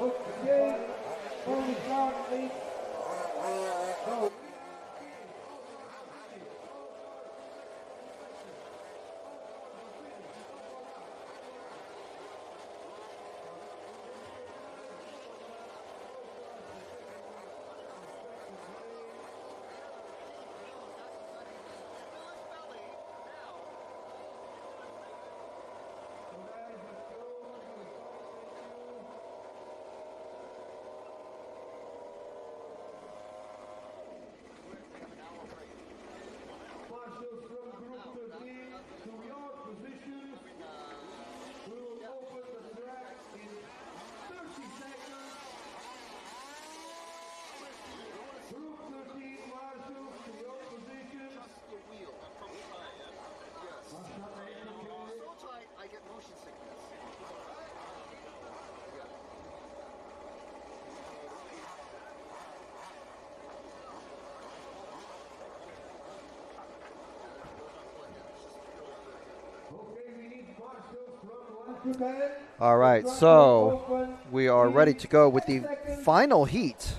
Okay, only start 8. Go. All right, so we are ready to go with the final heat.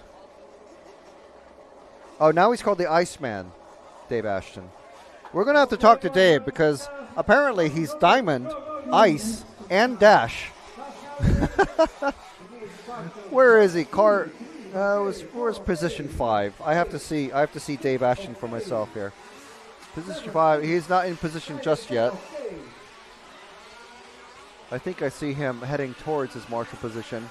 Oh, now he's called the Iceman, Dave Ashton. We're going to have to talk to Dave because apparently he's Diamond, Ice, and Dash. Where is he? Where's position 5? I have to see Dave Ashton for myself here. Position 5. He's not in position just yet. I think I see him heading towards his marshal position.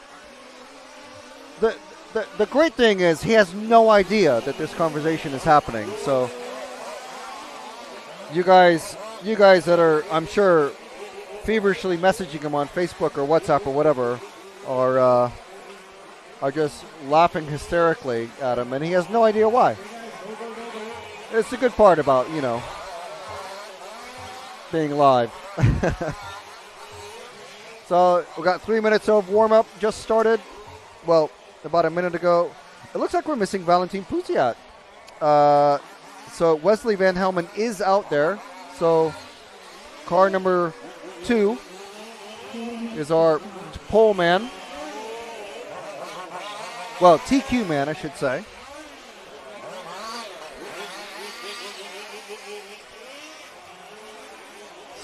The great thing is he has no idea that this conversation is happening. So you guys that are, I'm sure, feverishly messaging him on Facebook or WhatsApp or whatever are just laughing hysterically at him, and he has no idea why. It's the good part about, being live. So we got 3 minutes of warm-up just started. Well, about a minute ago. It looks like we're missing Valentin Puziat. So Wesley Van Helmen is out there. So car number 2 is our pole man. Well, TQ man, I should say.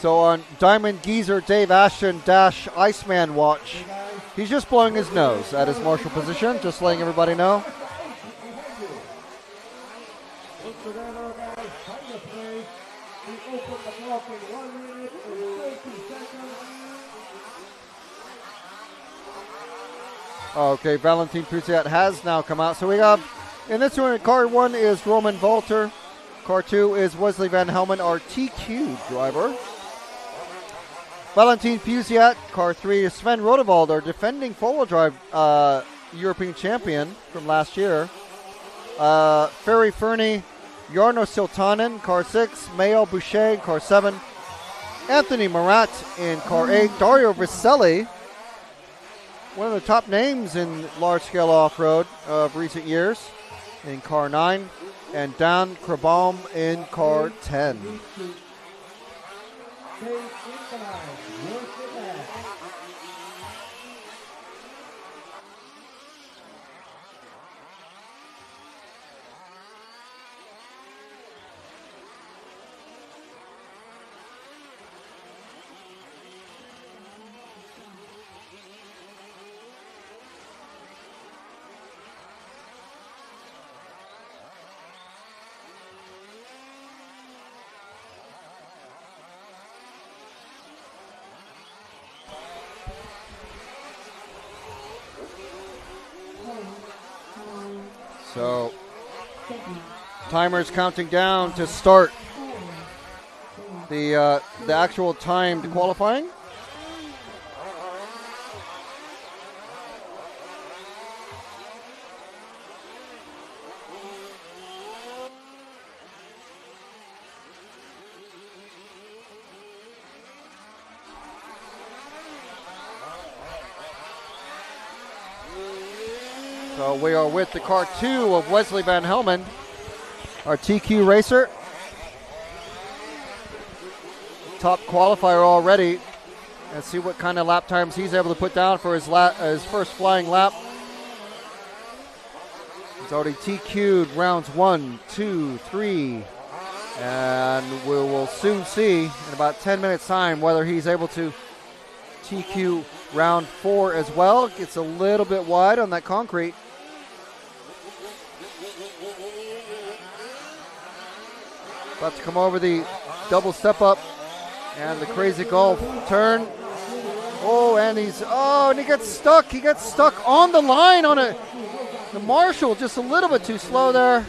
So on Diamond Geezer Dave Ashton Dash Iceman watch, he's just blowing his nose at his marshal position, just letting everybody know. Okay, Valentin Puziat has now come out. So we have, in this one, car 1 is Roman Walter. Car 2 is Wesley Van Helmen, our TQ driver. Valentin Puziat. Car 3 is Sven Rodewald, our defending four-wheel drive European champion from last year. Ferry Fernie, Jarno Siltanen, car 6. Mayo Boucher, car 7. Anthony Marat in car 8. Dario Viselli, one of the top names in large-scale off-road of recent years, in car 9. And Dan Krabaum in car 10. So, timer's counting down to start the actual timed qualifying. So we are with the car 2 of Wesley Van Helmen, our TQ racer. Top qualifier already. Let's see what kind of lap times he's able to put down for his first flying lap. He's already TQ'd rounds 1, 2, 3. And we will soon see in about 10 minutes time whether he's able to TQ round 4 as well. Gets a little bit wide on that concrete. About to come over the double step up and the crazy golf turn. Oh, and he gets stuck. He gets stuck on the line on it. The marshal just a little bit too slow there.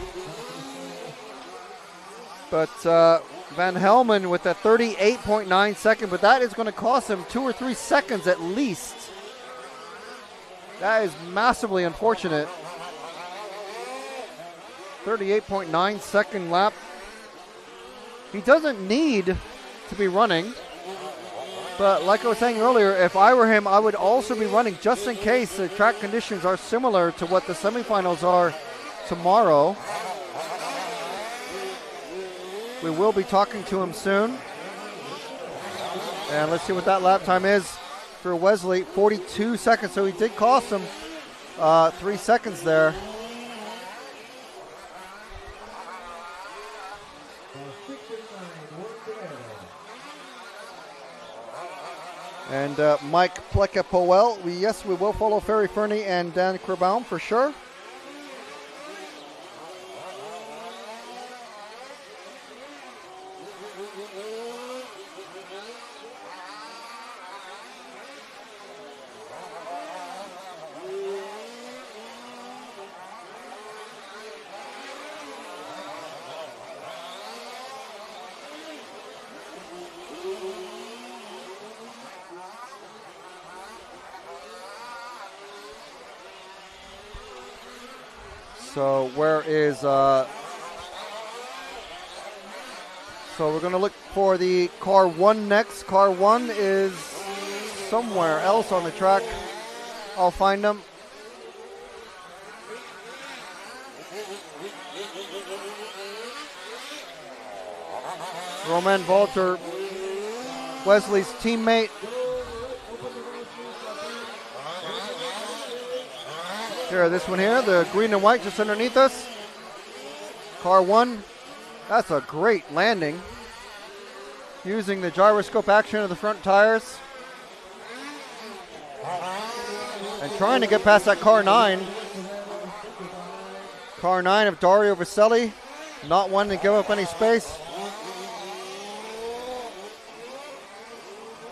But Van Helmen with a 38.9 second, but that is going to cost him 2 or 3 seconds at least. That is massively unfortunate. 38.9 second lap. He doesn't need to be running, but like I was saying earlier, if I were him, I would also be running just in case the track conditions are similar to what the semifinals are tomorrow. We will be talking to him soon. And let's see what that lap time is. for Wesley, 42 seconds. So he did cost him 3 seconds there. And Mike Pleka-Powell, yes, we will follow Ferry Fernie and Dan Kerbaum for sure. So where is, so we're going to look for the car 1 next. Car 1 is somewhere else on the track. I'll find them. Romain Walter, Wesley's teammate. Here, this one here, the green and white just underneath us. Car 1, that's a great landing. Using the gyroscope action of the front tires. And trying to get past that car 9. Car 9 of Dario Vaselli, not wanting to give up any space.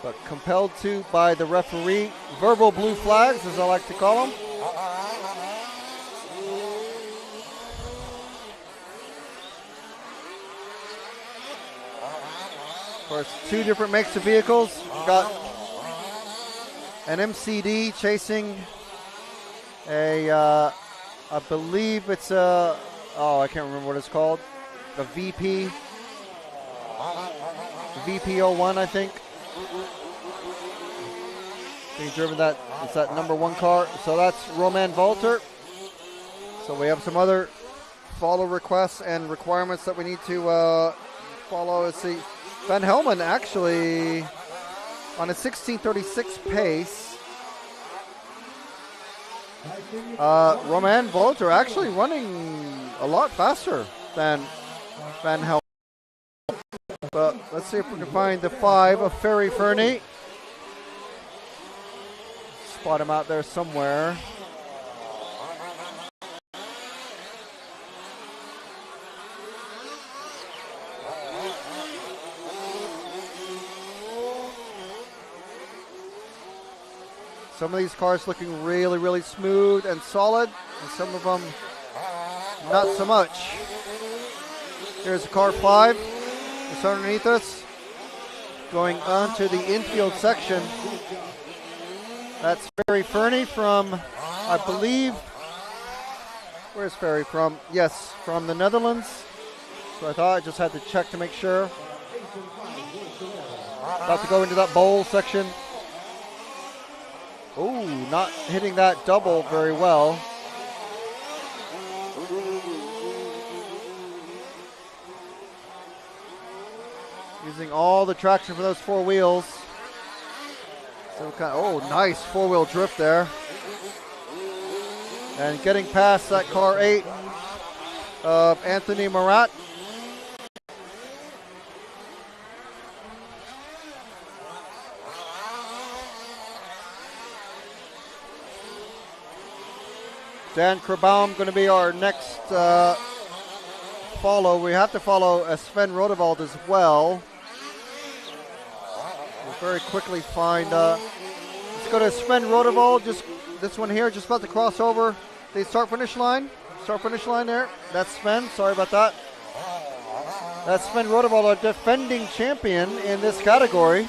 But compelled to by the referee. Verbal blue flags, as I like to call them. Of course, 2 different makes of vehicles. We've got an MCD chasing a, I believe it's a, oh, I can't remember what it's called. The VP01, I think. Being driven that, it's that number 1 car. So that's Romain Walter. So we have some other follow requests and requirements that we need to follow. Let's see. Van Helmen actually on a 16:36 pace. Romain Walter actually running a lot faster than Van Helmen. But let's see if we can find the 5 of Ferry Fernie. Spot him out there somewhere. Some of these cars looking really, really smooth and solid, and some of them not so much. Here's the car 5. It's underneath us. Going on to the infield section. That's Ferry Fernie from, I believe, where's Ferry from? Yes, from the Netherlands. So I thought I just had to check to make sure. About to go into that bowl section. Oh, not hitting that double very well. Using all the traction for those 4 wheels. So kind of, oh, nice 4-wheel drift there. And getting past that car 8 of Anthony Marat. Dan Kerbaum going to be our next follow. We have to follow Sven Rodewald as well. We'll very quickly find, let's go to Sven Rodewald, just this one here, just about to cross over the start-finish line. Start-finish line there. That's Sven, sorry about that. That's Sven Rodewald, our defending champion in this category.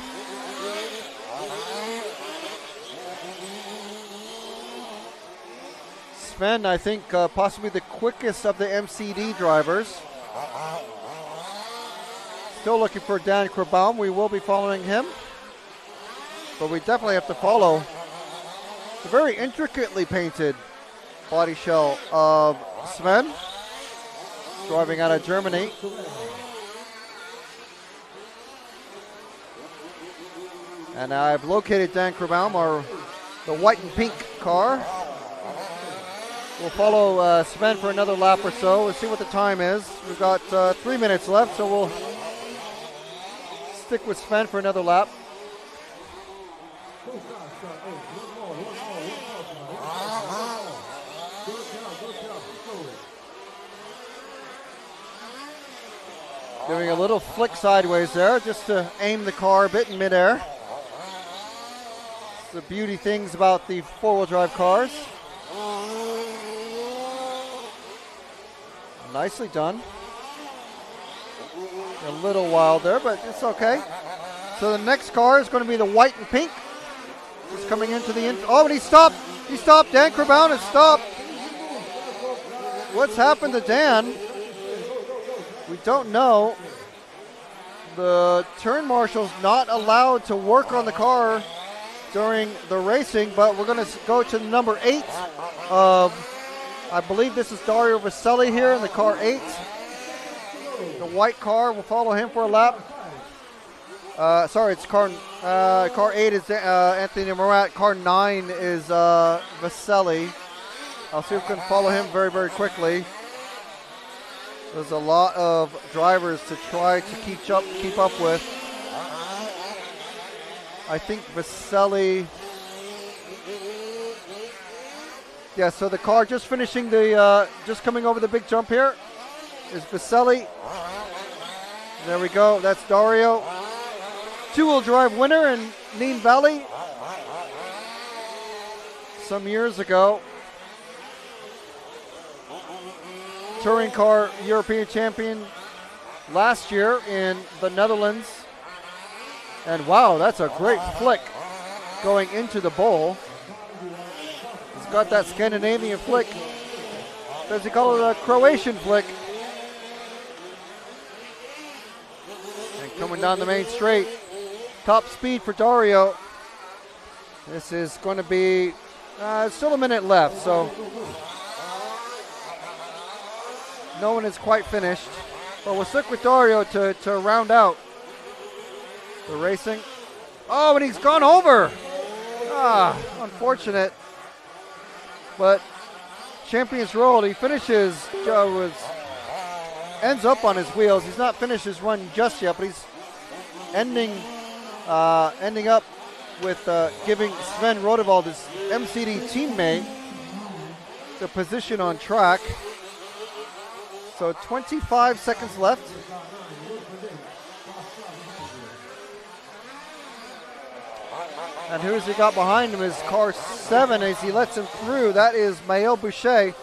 Sven, I think, possibly the quickest of the MCD drivers. Still looking for Dan Kerbaum. We will be following him. But we definitely have to follow the very intricately painted body shell of Sven, driving out of Germany. And I've located Dan Krabbaum, the white and pink car. We'll follow Sven for another lap or so. We'll see what the time is. We've got 3 minutes left, so we'll stick with Sven for another lap. Doing a little flick sideways there just to aim the car a bit in midair. It's the beauty things about the four-wheel drive cars. Nicely done. A little wild there, but it's okay. So the next car is going to be the white and pink. Just coming into the oh, and he stopped. He stopped. Dan Krabbaum has stopped. What's happened to Dan? We don't know. The turn marshal's not allowed to work on the car during the racing, but we're going to go to number 8 of, I believe this is Dario Vaselli here in the car 8. The white car, we'll follow him for a lap. Sorry, it's car 8 is Anthony Murat. Car 9 is Vaselli. I'll see if we can follow him very, very quickly. There's a lot of drivers to try to keep up with. I think Vaselli. Yeah, so the car just finishing the, just coming over the big jump here is Vaselli. There we go, that's Dario. Two-wheel drive winner in Neen Valley some years ago. Touring car European champion last year in the Netherlands. And wow, that's a great flick going into the bowl. He's got that Scandinavian flick. Does he call it a Croatian flick? And coming down the main straight. Top speed for Dario. This is going to be still a minute left, so no one is quite finished. But we'll stick with Dario to round out the racing. Oh, and he's gone over. Unfortunate. But Champions Road, he finishes, ends up on his wheels. He's not finished his run just yet, but he's ending up with giving Sven Rodevald, his MCD teammate, the position on track. So 25 seconds left. And who's he got behind him is car 7 as he lets him through. That is Maël Boucher.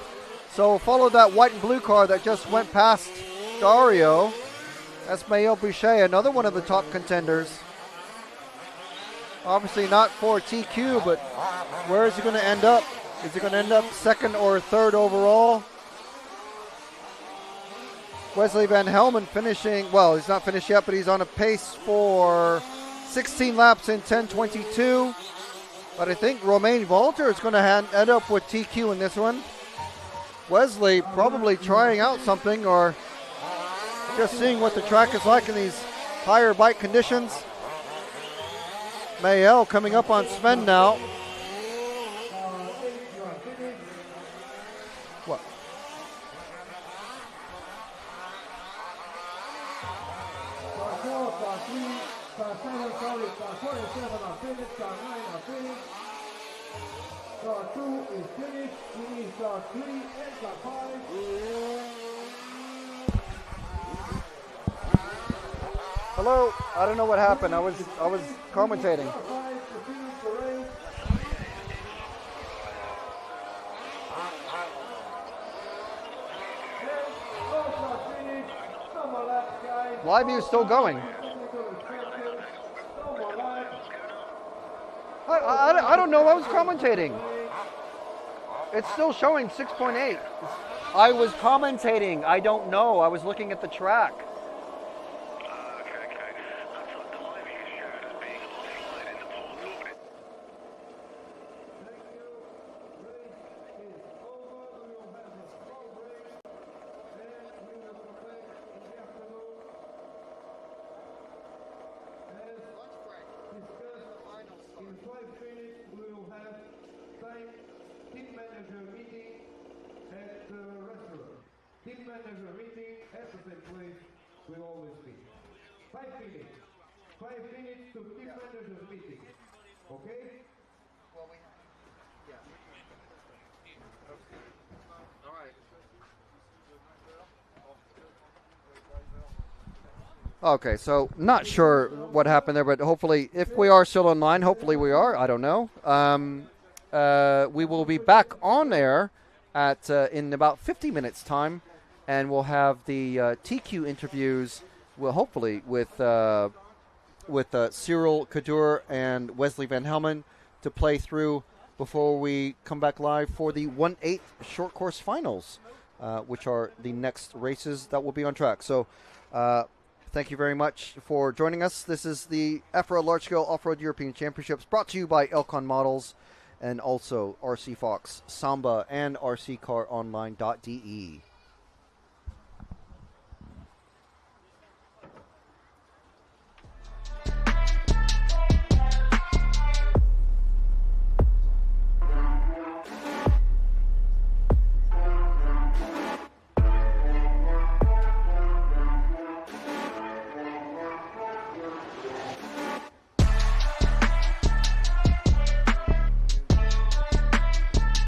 So we'll follow that white and blue car that just went past Dario. That's Maël Boucher, another one of the top contenders. Obviously not for TQ, but where is he going to end up? Is he going to end up second or third overall? Wesley Van Helmen finishing, well, he's not finished yet, but he's on a pace for 16 laps in 10:22. But I think Romain Walter is going to end up with TQ in this one. Wesley probably trying out something or just seeing what the track is like in these higher bike conditions. Maël coming up on Sven now. What? Car 2 is finished. We need car 3 and car 5. Hello. I don't know what happened. I was commentating. Car 5 to finish the race. And all cars finished. No more laps, guys. Live view is still going. No more laps. I don't know. I was commentating. It's still showing 6.8. I was commentating. I don't know. I was looking at the track. time, team manager meeting at the restaurant. Team manager meeting at the same place will always be. 5 minutes. 5 minutes to team manager meeting. Okay? Well, yeah. All right. Okay, so not sure what happened there, but hopefully, if we are still online, hopefully we are. I don't know. We will be back on air at in about 50 minutes' time, and we'll have the TQ interviews. Well, hopefully with Cyril Kadur and Wesley Van Helmen to play through before we come back live for the 1/8 short course finals, which are the next races that will be on track. So. Thank you very much for joining us. This is the EFRA Large Scale Off-Road European Championships brought to you by Elcon Models and also RC Fox, Samba, and RCCarOnline.de.